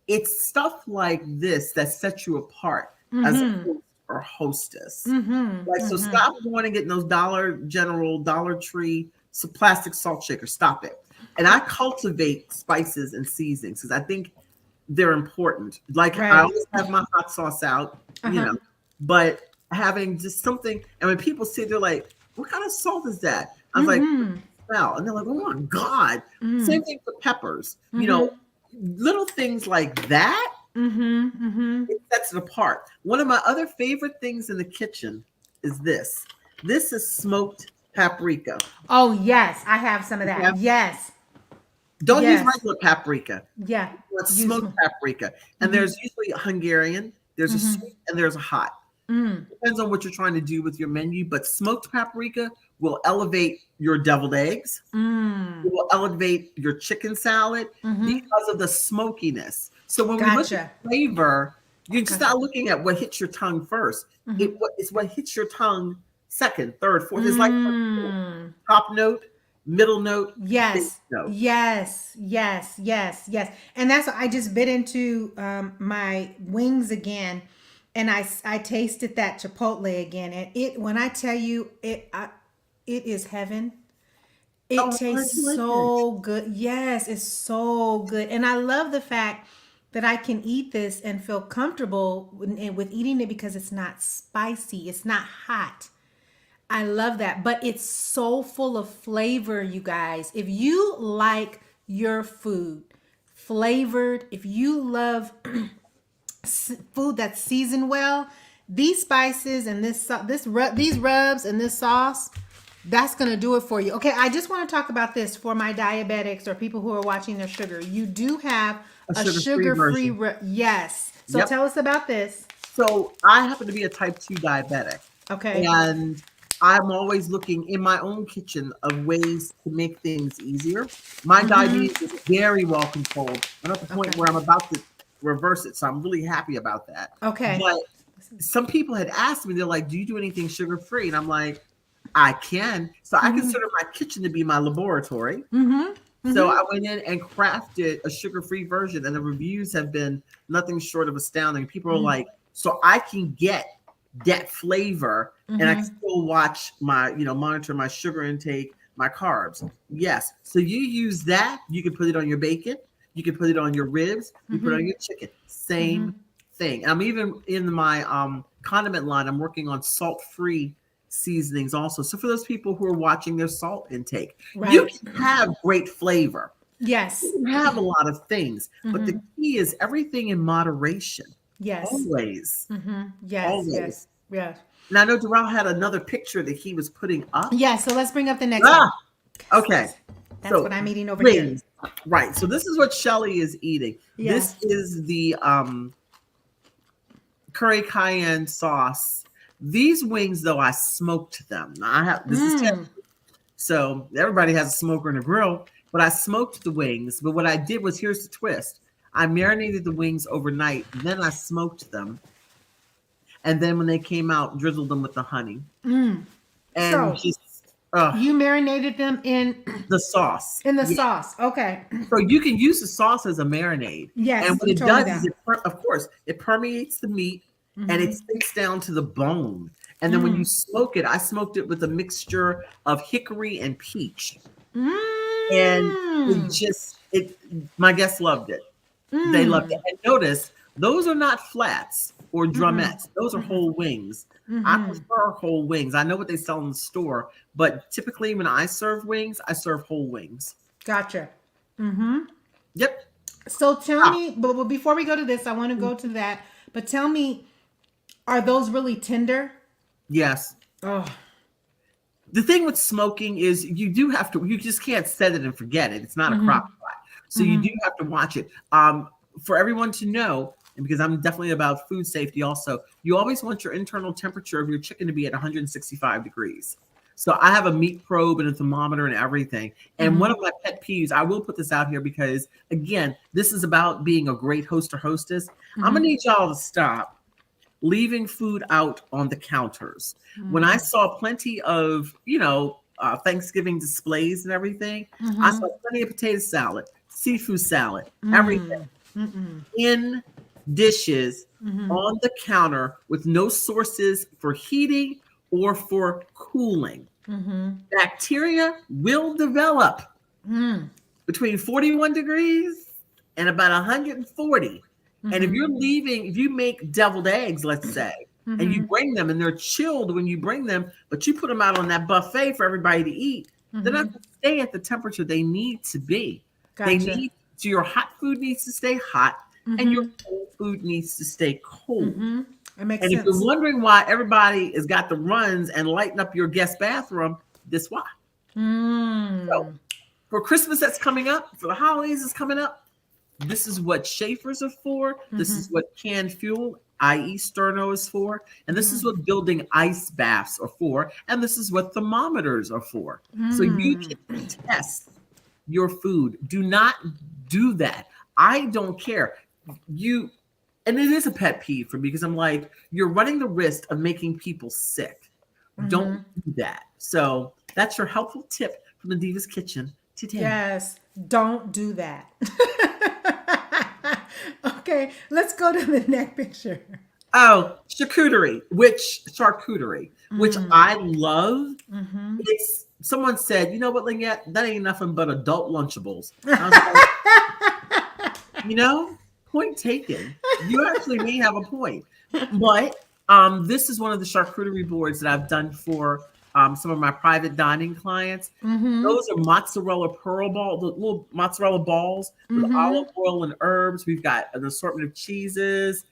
It's stuff like this that sets you apart as a host or hostess. Mm-hmm. Like, so stop going and getting those Dollar General, Dollar Tree, some plastic salt shakers. Stop it. And I cultivate spices and seasonings because I think they're important. Like I Right. always have my hot sauce out, Uh-huh. but having just something. And when people see it, they're like, "What kind of salt is that?" I was like, Mm-hmm. "Smell," and they're like, "Oh my God!" Same thing for peppers. Little things like that. Mm-hmm. Mm-hmm. It sets it apart. One of my other favorite things in the kitchen is this. This is smoked paprika. Oh yes, I have some of that. Yeah. Yes. Don't use Yes. regular paprika. Yeah. Want Use. smoked paprika. And there's usually a Hungarian, there's a sweet, and there's a hot. Depends on what you're trying to do with your menu, but smoked paprika will elevate your deviled eggs. It will elevate your chicken salad because of the smokiness. So when we look Gotcha. at flavor, you start looking at what hits your tongue first. It's what hits your tongue second, third, fourth. It's like top note, middle note, Yes. base note. Yes. Yes. Yes. Yes. And that's what I just bit into my wings again, and I tasted that chipotle again, and it when I tell you it is heaven. It Oh, tastes I like so good. Yes, it's so good. And I love the fact that I can eat this and feel comfortable with eating it because it's not spicy. It's not hot. I love that. But it's so full of flavor, you guys. If you like your food flavored, if you love food that's seasoned well, these spices and these rubs and this sauce, that's going to do it for you. Okay, I just want to talk about this for my diabetics or people who are watching their sugar. You do have a sugar-free yes. So Yep. tell us about this. So I happen to be a type 2 diabetic. Okay. And I'm always looking in my own kitchen of ways to make things easier. My diabetes is very well controlled. I'm at the point where I'm about to reverse it. So I'm really happy about that. Okay. But some people had asked me, they're like, "Do you do anything sugar-free?" And I'm like, I can. So I consider my kitchen to be my laboratory. So I went in and crafted a sugar-free version, and the reviews have been nothing short of astounding. People are like, so I can get that flavor and I can still watch my, monitor my sugar intake, my carbs. Yes. So you use that. You can put it on your bacon. You can put it on your ribs. You put it on your chicken. Same thing. I'm even in my condiment line. I'm working on salt-free seasonings also. So for those people who are watching their salt intake, you can have great flavor. Yes. You can have a lot of things, but the key is everything in moderation. Yes. Always. Yes. Always. Yes. Yes. And I know Darrell had another picture that he was putting up. Yeah. So let's bring up the next one. Okay. That's so what I'm eating over wings. here. Right. So this is what Scheli is eating. Yes. This is the curry cayenne sauce. These wings, though, I smoked them. Now, I have this is Texas. So everybody has a smoker and a grill, but I smoked the wings. But what I did was, here's the twist. I marinated the wings overnight, then I smoked them. And then when they came out, drizzled them with the honey. And So, you marinated them in the sauce. in the sauce. Okay. So you can use the sauce as a marinade. Yes. And what you it told me does is, of course, it permeates the meat and it sinks down to the bone. And then when you smoke it, I smoked it with a mixture of hickory and peach. And my guests loved it. They loved it. And notice, those are not flats or drumettes. Those are whole wings. I prefer whole wings. I know what they sell in the store, but typically when I serve wings, I serve whole wings. Gotcha. Yep. So tell me, but before we go to this, I want to go to that. But tell me, are those really tender? Yes. Oh. The thing with smoking is you just can't set it and forget it. It's not a crock pot. So you do have to watch it. For everyone to know, and because I'm definitely about food safety also, you always want your internal temperature of your chicken to be at 165 degrees. So I have a meat probe and a thermometer and everything. And one of my pet peeves, I will put this out here because, again, this is about being a great host or hostess. I'm going to need y'all to stop leaving food out on the counters. When I saw plenty of, Thanksgiving displays and everything, I saw plenty of potato salad, seafood salad, everything in dishes on the counter with no sources for heating or for cooling. Bacteria will develop between 41 degrees and about 140. And if if you make deviled eggs, let's say, and you bring them and they're chilled when you bring them, but you put them out on that buffet for everybody to eat, they're not going to stay at the temperature they need to be. Gotcha. So your hot food needs to stay hot and your cold food needs to stay cold. It makes and sense. if you're wondering why everybody has got the runs and lighting up your guest bathroom, this why. So for Christmas that's coming up, for the holidays that's coming up, this is what Schaefer's are for. This is what canned fuel, i.e. Sterno, is for. And this is what building ice baths are for. And this is what thermometers are for. So you can test your food. Do not do that. I don't care. And it is a pet peeve for me because I'm like, you're running the risk of making people sick. Don't do that. So that's your helpful tip from the Diva's Kitchen today. Yes, don't do that. Okay, let's go to the next picture. Oh, charcuterie, which I love. It's someone said, you know what, Linnyette, that ain't nothing but adult Lunchables. I was like, point taken. You actually may have a point. But this is one of the charcuterie boards that I've done for some of my private dining clients. Those are mozzarella pearl balls, the little mozzarella balls with olive oil and herbs. We've got an assortment of cheeses,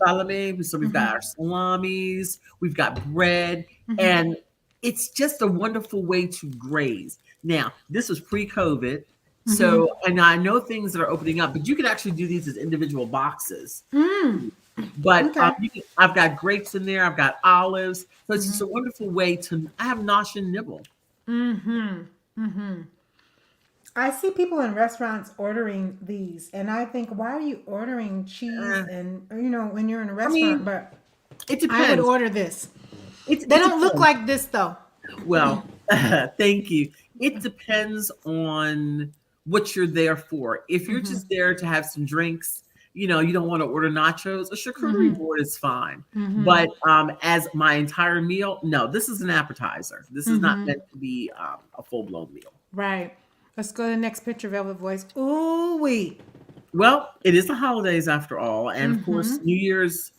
salami. So we've got our salamis, we've got bread, and it's just a wonderful way to graze. Now, this was pre-COVID. So, and I know things that are opening up, but you can actually do these as individual boxes. But I've got grapes in there. I've got olives. So it's just a wonderful way to have nosh and nibble. I see people in restaurants ordering these, and I think, why are you ordering cheese? And when you're in a restaurant, but it depends. I would order this. They don't look like this though. Well, thank you. It depends on what you're there for. If you're just there to have some drinks, you don't want to order nachos, a charcuterie board is fine. But as my entire meal, no, this is an appetizer. This is not meant to be a full-blown meal. Right. Let's go to the next picture, Velvet Voice. Ooh, wee. Well, it is the holidays after all. And of course, New Year's,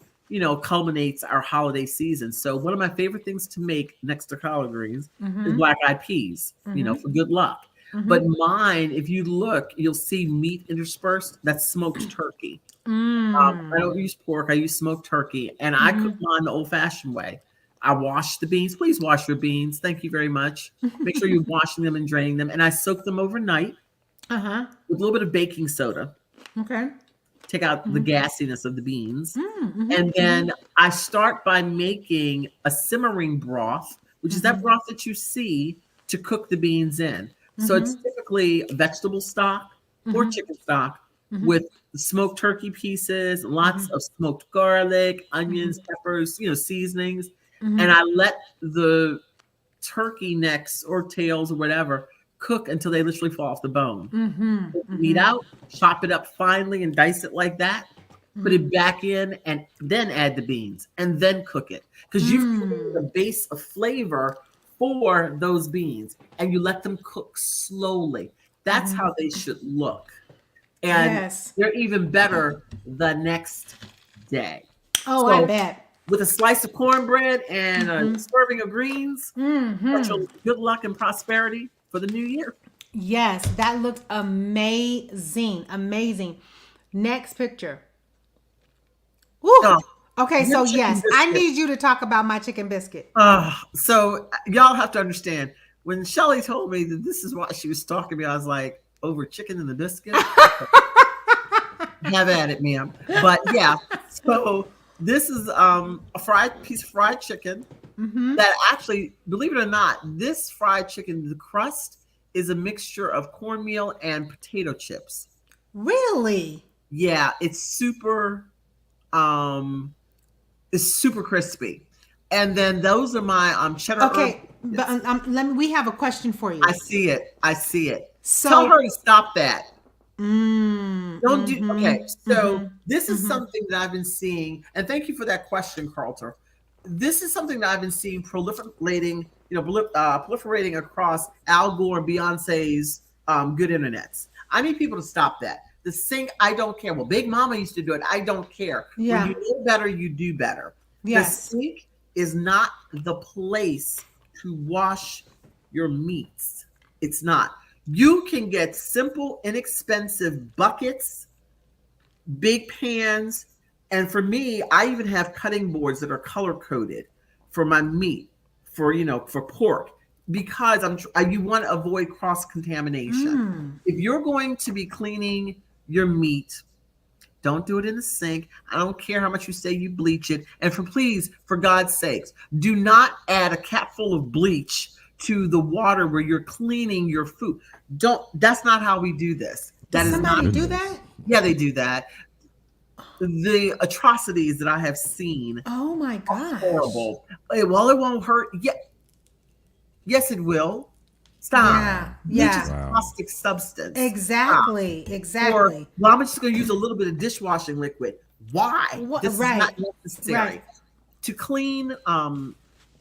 culminates our holiday season. So one of my favorite things to make next to collard greens is black-eyed peas, for good luck. But mine, if you look, you'll see meat interspersed. That's smoked turkey. I don't use pork. I use smoked turkey. And I cook mine the old-fashioned way. I wash the beans. Please wash your beans. Thank you very much. Make sure you're washing them and draining them. And I soak them overnight with a little bit of baking soda. Okay. Take out the gassiness of the beans. And then I start by making a simmering broth, which is that broth that you see to cook the beans in. So it's typically vegetable stock or chicken stock with smoked turkey pieces, lots of smoked garlic, onions, peppers, seasonings. And I let the turkey necks or tails or whatever cook until they literally fall off the bone. Take the meat out, chop it up finely and dice it like that. Put it back in and then add the beans and then cook it. Because you've created the base of flavor for those beans and you let them cook slowly. That's how they should look. And they're even better the next day. Oh, so, I bet. With a slice of cornbread and a serving of greens, good luck and prosperity for the new year. Yes, that looked amazing. Amazing. Next picture. Ooh. Okay, so yes, I need you to talk about my chicken biscuit. So y'all have to understand, when Scheli told me that this is what she was talking to me, I was like, over chicken and the biscuit? Have at it, ma'am. But yeah, so this is a piece of fried chicken that actually, believe it or not, this fried chicken, the crust is a mixture of cornmeal and potato chips. Really? Yeah, it's super crispy. And then those are my cheddar. Okay, but we have a question for you. I see it. So tell her to stop that. Don't do okay. So this is mm-hmm. something that I've been seeing, and thank you for that question, Carlton. This is something that I've been seeing proliferating across Al Gore and Beyonce's good internets. I need people to stop that. The sink, I don't care. Well, Big Mama used to do it. I don't care. When Yeah. you know better, you do better. The Yes. sink is not the place to wash your meats. It's not. You can get simple, inexpensive buckets, big pans, and for me, I even have cutting boards that are color coded for my meat, for pork, because you want to avoid cross contamination. If you're going to be cleaning your meat, don't do it in the sink. I don't care how much you say you bleach it. And please, for God's sakes, do not add a capful of bleach to the water where you're cleaning your food. That's not how we do this. Does somebody do that? Yeah, they do that. The atrocities that I have seen. Oh my are gosh. horrible. Well, it won't hurt. Yeah. Yes, it will. Stop. Yeah. Bleach is a caustic substance. Exactly. Stop. Exactly. Or, well, I'm just going to use a little bit of dishwashing liquid. Why? This is not necessary. Right. To clean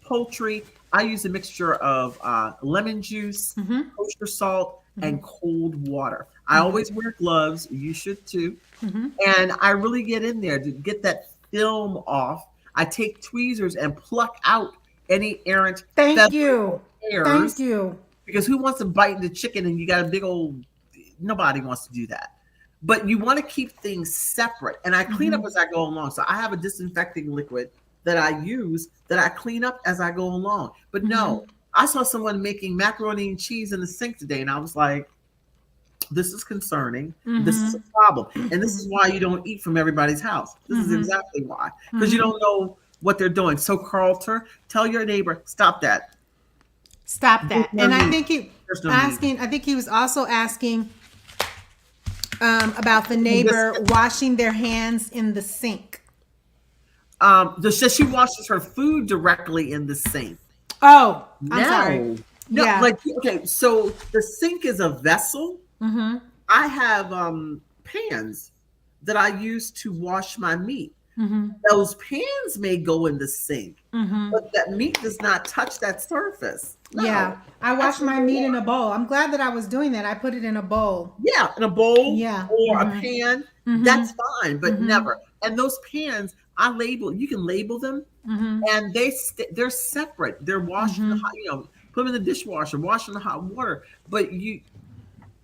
poultry, I use a mixture of lemon juice, kosher salt, and cold water. I always wear gloves. You should too. And I really get in there to get that film off. I take tweezers and pluck out any errant Thank you. hairs. Thank you. Because who wants to bite into chicken and you got a big old, nobody wants to do that. But you want to keep things separate. And I clean up as I go along. So I have a disinfecting liquid that I use that I clean up as I go along. But no, I saw someone making macaroni and cheese in the sink today. And I was like, this is concerning. This is a problem. And this is why you don't eat from everybody's house. This is exactly why. Because you don't know what they're doing. So Carlton, tell your neighbor, stop that. Stop that. And I think I think he was also asking about the neighbor washing their hands in the sink. She washes her food directly in the sink. Oh, I'm sorry. No, Yeah. okay, so the sink is a vessel. I have pans that I use to wash my meat. Those pans may go in the sink, but that meat does not touch that surface. No. Yeah. I wash my meat in a bowl. I'm glad that I was doing that. I put it in a bowl. Yeah, in a bowl Yeah. or a pan. That's fine, but never. And those pans, you can label them, and they're separate. They're washed in the hot, put them in the dishwasher, wash in the hot water. But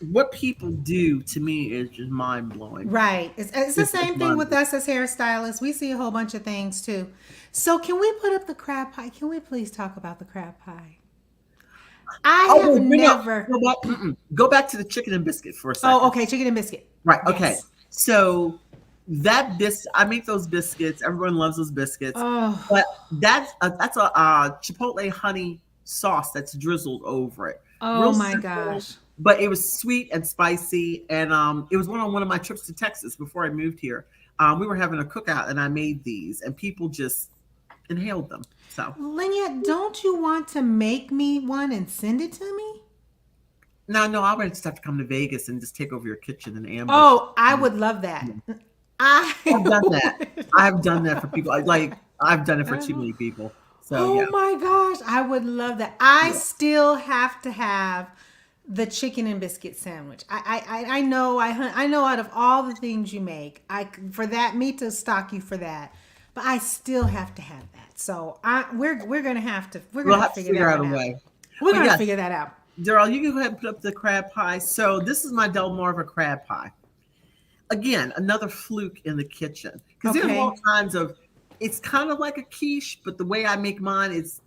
what people do to me is just mind blowing. Right. It's the same thing with us as hairstylists. We see a whole bunch of things too. So can we put up the crab pie? Can we please talk about the crab pie? Go back to the chicken and biscuit for a second. Oh, okay. Chicken and biscuit. Right. Yes. Okay. So I make those biscuits. Everyone loves those biscuits. Oh. But that's a chipotle honey sauce that's drizzled over it. Oh, Real my simple, gosh. But it was sweet and spicy. And it was on one of my trips to Texas before I moved here. We were having a cookout and I made these and people just inhaled them. So Linnyette, don't you want to make me one and send it to me? No, I would just have to come to Vegas and just take over your kitchen and ambush. Oh, I would love that. I've done that. I've done that for people. I've done it for too many people. So my gosh, I would love that. I still have to have the chicken and biscuit sandwich. I know out of all the things you make, for to stock you for that, but I still have to have that. So we're gonna have to figure out a way. We're gonna figure that out. Daryl, you can go ahead and put up the crab pie. So this is my Delmarva crab pie. Again, another fluke in the kitchen because there's all kinds of. It's kind of like a quiche, but the way I make mine is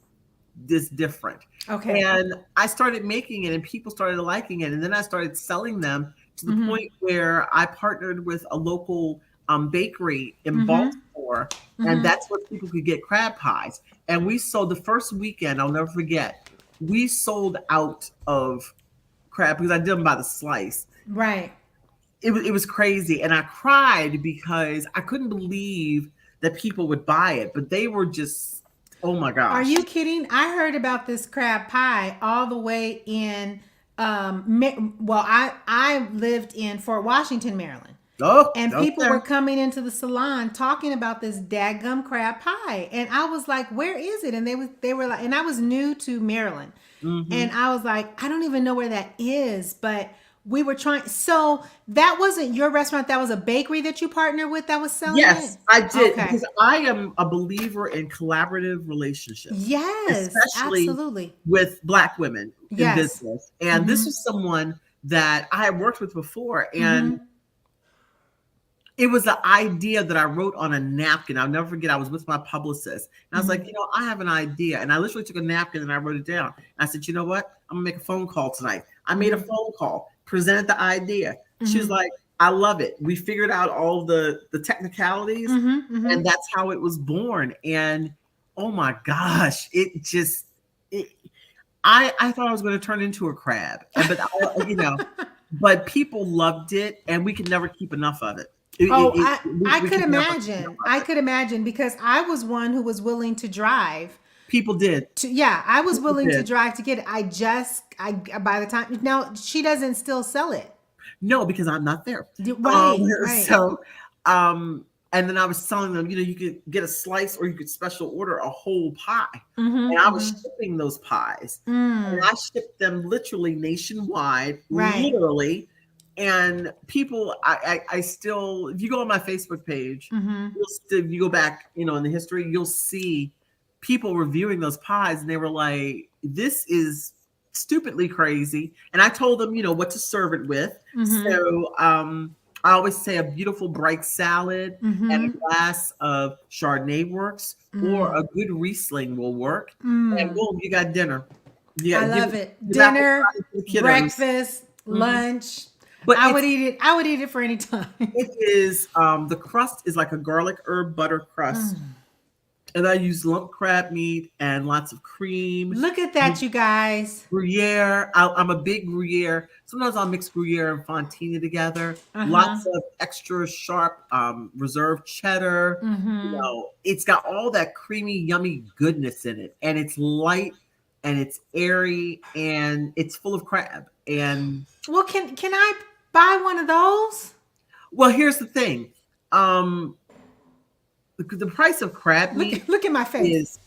different. Okay. And I started making it, and people started liking it, and then I started selling them to the point where I partnered with a local bakery in Baltimore, and that's where people could get crab pies. And we sold the first weekend. I'll never forget. We sold out of crab because I did them by the slice. Right. It was crazy, and I cried because I couldn't believe that people would buy it, but they were just, oh my gosh. Are you kidding? I heard about this crab pie all the way in Well, I lived in Fort Washington, Maryland. Oh, And people okay. were coming into the salon talking about this daggum crab pie. And I was like, where is it? And they were like, and I was new to Maryland. Mm-hmm. And I was like, I don't even know where that is. But we were trying. So that wasn't your restaurant. That was a bakery that you partnered with that was selling Yes, it? I did Okay. because I am a believer in collaborative relationships, Yes, especially absolutely. with Black women in Yes. business. And this was someone that I had worked with before, and it was the idea that I wrote on a napkin. I'll never forget. I was with my publicist, and I was like, I have an idea, and I literally took a napkin and I wrote it down. I said, you know what? I'm gonna make a phone call tonight. I made a phone call, presented the idea. She was like, I love it. We figured out all the technicalities, and that's how it was born. And oh my gosh, I thought I was going to turn into a crab, but people loved it, and we could never keep enough of it. I We could could never keep enough imagine. of I it. could imagine because I was one who was willing to drive. People did. I was People willing to did. drive to get it. I by the time now she doesn't still sell it. No, because I'm not there. Right, right. So, and then I was telling them, you could get a slice or you could special order a whole pie. And I was shipping those pies. And I shipped them literally nationwide, Right. literally. And people, I still, if you go on my Facebook page, if you go back, in the history, you'll see people reviewing those pies, and they were like, this is stupidly crazy. And I told them, what to serve it with. So I always say a beautiful bright salad and a glass of Chardonnay works, or a good Riesling will work. And boom, you got dinner. I love it. Dinner, breakfast, lunch. But I would eat it. I would eat it for any time. It is the crust is like a garlic herb butter crust. And I use lump crab meat and lots of cream. Look at that, you guys. Gruyere. I'm a big Gruyere. Sometimes I'll mix Gruyere and Fontina together. Lots of extra sharp reserve cheddar. It's got all that creamy, yummy goodness in it. And it's light and it's airy and it's full of crab. And well, can I buy one of those? Well, here's the thing. The price of crab meat. Look at my face.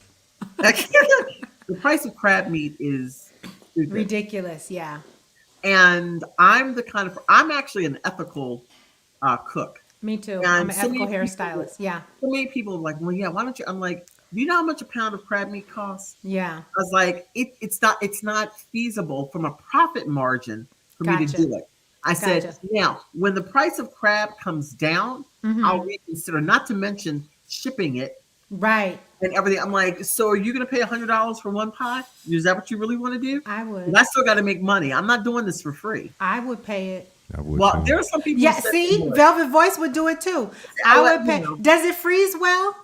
The price of crab meat is stupid. Ridiculous. Yeah. And I'm actually an ethical cook. Me too. And I'm an ethical hairstylist. Yeah. So many people are like, well, yeah, why don't you? I'm like, do you know how much a pound of crab meat costs? Yeah. I was like, it's not feasible from a profit margin for me to do it. I said, now, when the price of crab comes down, I'll reconsider, not to mention shipping it. Right. And everything. I'm like, so are you going to pay $100 for one pie? Is that what you really want to do? I would. And I still got to make money. I'm not doing this for free. I would pay it. Well, there are some people. Yeah, see, Velvet Voice would do it too. I would pay. Does it freeze well?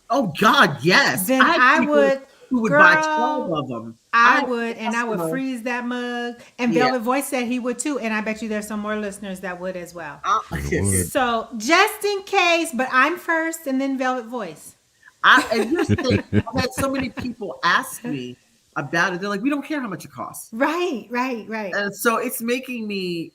Oh God, yes. Then I would. Who would buy 12 of them? I would, and I would freeze that mug. And Velvet Voice said he would too. And I bet you there's some more listeners that would as well. So just in case, but I'm first, and then Velvet Voice. And here's the thing: I've had so many people ask me about it. They're like, "We don't care how much it costs." Right. And so it's making me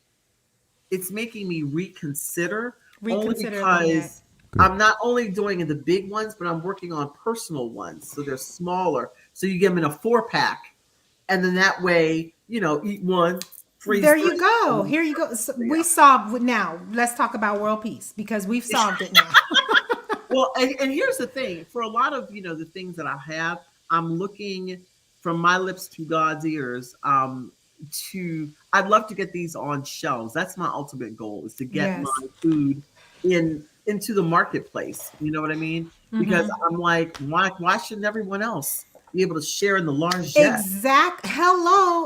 reconsider only because I'm not only doing the big ones, but I'm working on personal ones. So they're smaller. So you get them in a 4-pack. And then that way, eat one, freeze. There you go. Here you go. So we solved now. Let's talk about world peace because we've solved it now. Well, and here's the thing. For a lot of, the things that I have, I'm looking from my lips to God's ears I'd love to get these on shelves. That's my ultimate goal, is to get my food into the marketplace. You know what I mean? Because I'm like, why shouldn't everyone else be able to share in the largesse?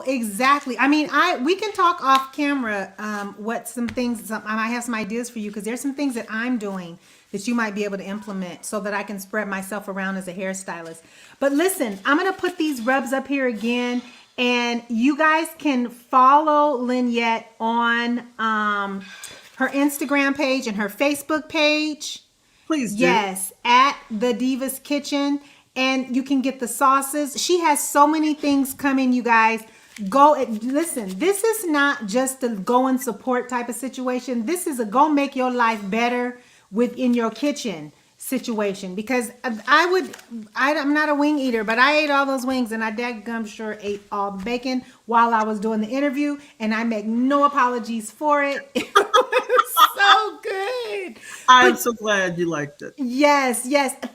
Exactly. I mean, we can talk off camera. I might have some ideas for you because there's some things that I'm doing that you might be able to implement so that I can spread myself around as a hairstylist. But listen, I'm going to put these rubs up here again. And you guys can follow Linnyette on her Instagram page and her Facebook page. Please do. Yes, at the Diva's Kitchen. And you can get the sauces. She has so many things coming, you guys. Listen, this is not just a go and support type of situation. This is a go make your life better within your kitchen situation, because I'm not a wing eater, but I ate all those wings and I dadgum sure ate all the bacon while I was doing the interview, and I make no apologies for it. It was so good. I'm so glad you liked it. Yes.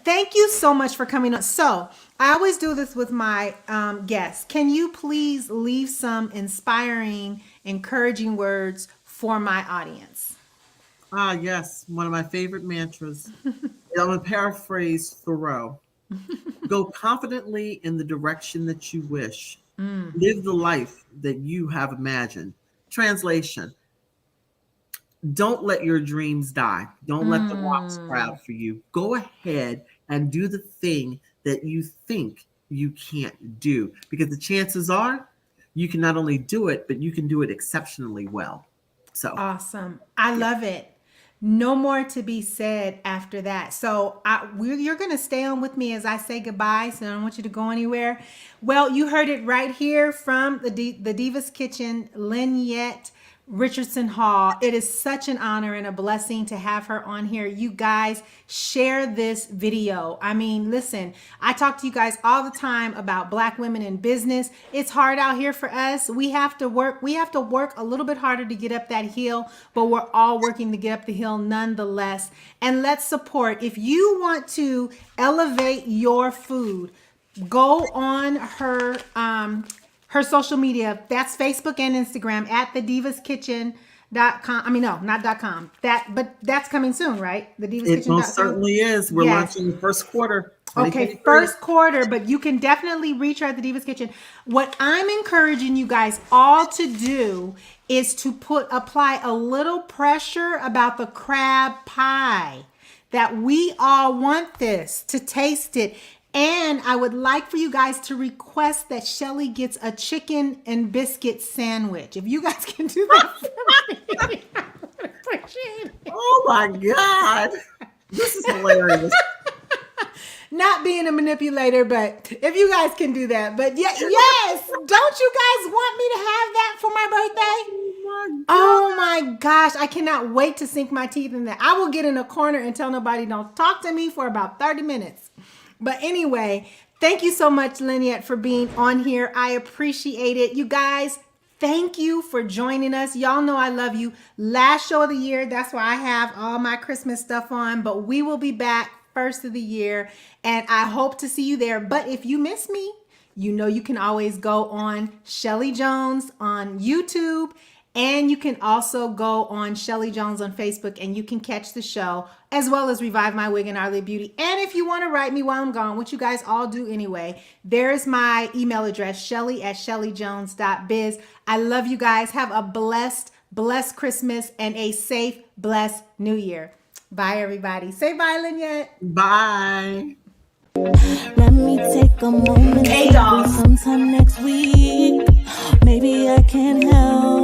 Thank you so much for coming on. So I always do this with my guests. Can you please leave some inspiring, encouraging words for my audience? Yes. One of my favorite mantras. I'm going to paraphrase Thoreau. Go confidently in the direction that you wish. Live the life that you have imagined. Translation. Don't let your dreams die. Don't let the rocks cry out for you. Go ahead and do the thing that you think you can't do, because the chances are you can not only do it, but you can do it exceptionally well. So awesome. I love it. No more to be said after that. So you're going to stay on with me as I say goodbye, so I don't want you to go anywhere. Well, you heard it right here from the Diva's Kitchen, Linnyette Richardson Hall. It is such an honor and a blessing to have her on here. You guys, share this video. I mean, listen, I talk to you guys all the time about Black women in business. It's hard out here for us. We have to work a little bit harder to get up that hill, but we're all working to get up the hill nonetheless. And let's support. If you want to elevate your food, go on her social media. That's Facebook and Instagram at thedivaskitchen.com. I mean, no, not .com. But that's coming soon, right? It most certainly is. We're launching the first quarter. Okay, first quarter, but you can definitely reach her at the Diva's Kitchen. What I'm encouraging you guys all to do is to apply a little pressure about the crab pie, that we all want this, to taste it. And I would like for you guys to request that Scheli gets a chicken and biscuit sandwich. If you guys can do that for me, I would appreciate it. Oh my God. This is hilarious. Not being a manipulator, but if you guys can do that. But yes, don't you guys want me to have that for my birthday? Oh my gosh, I cannot wait to sink my teeth in that. I will get in a corner and tell nobody don't talk to me for about 30 minutes. But anyway, thank you so much, Linnyette, for being on here. I appreciate it. You guys, thank you for joining us. Y'all know I love you. Last show of the year. That's why I have all my Christmas stuff on. But we will be back first of the year. And I hope to see you there. But if you miss me, you know you can always go on Scheli Jones on YouTube. And you can also go on Scheli Jones on Facebook, and you can catch the show, as well as Revive My Wig and Arley Beauty. And if you want to write me while I'm gone, which you guys all do anyway, there's my email address, Scheli@SheliJones.biz. I love you guys. Have a blessed Christmas and a safe, blessed New Year. Bye, everybody. Say bye, Linnyette. Bye. Let me take a moment. Hey, dolls. Sometime next week, maybe I can help.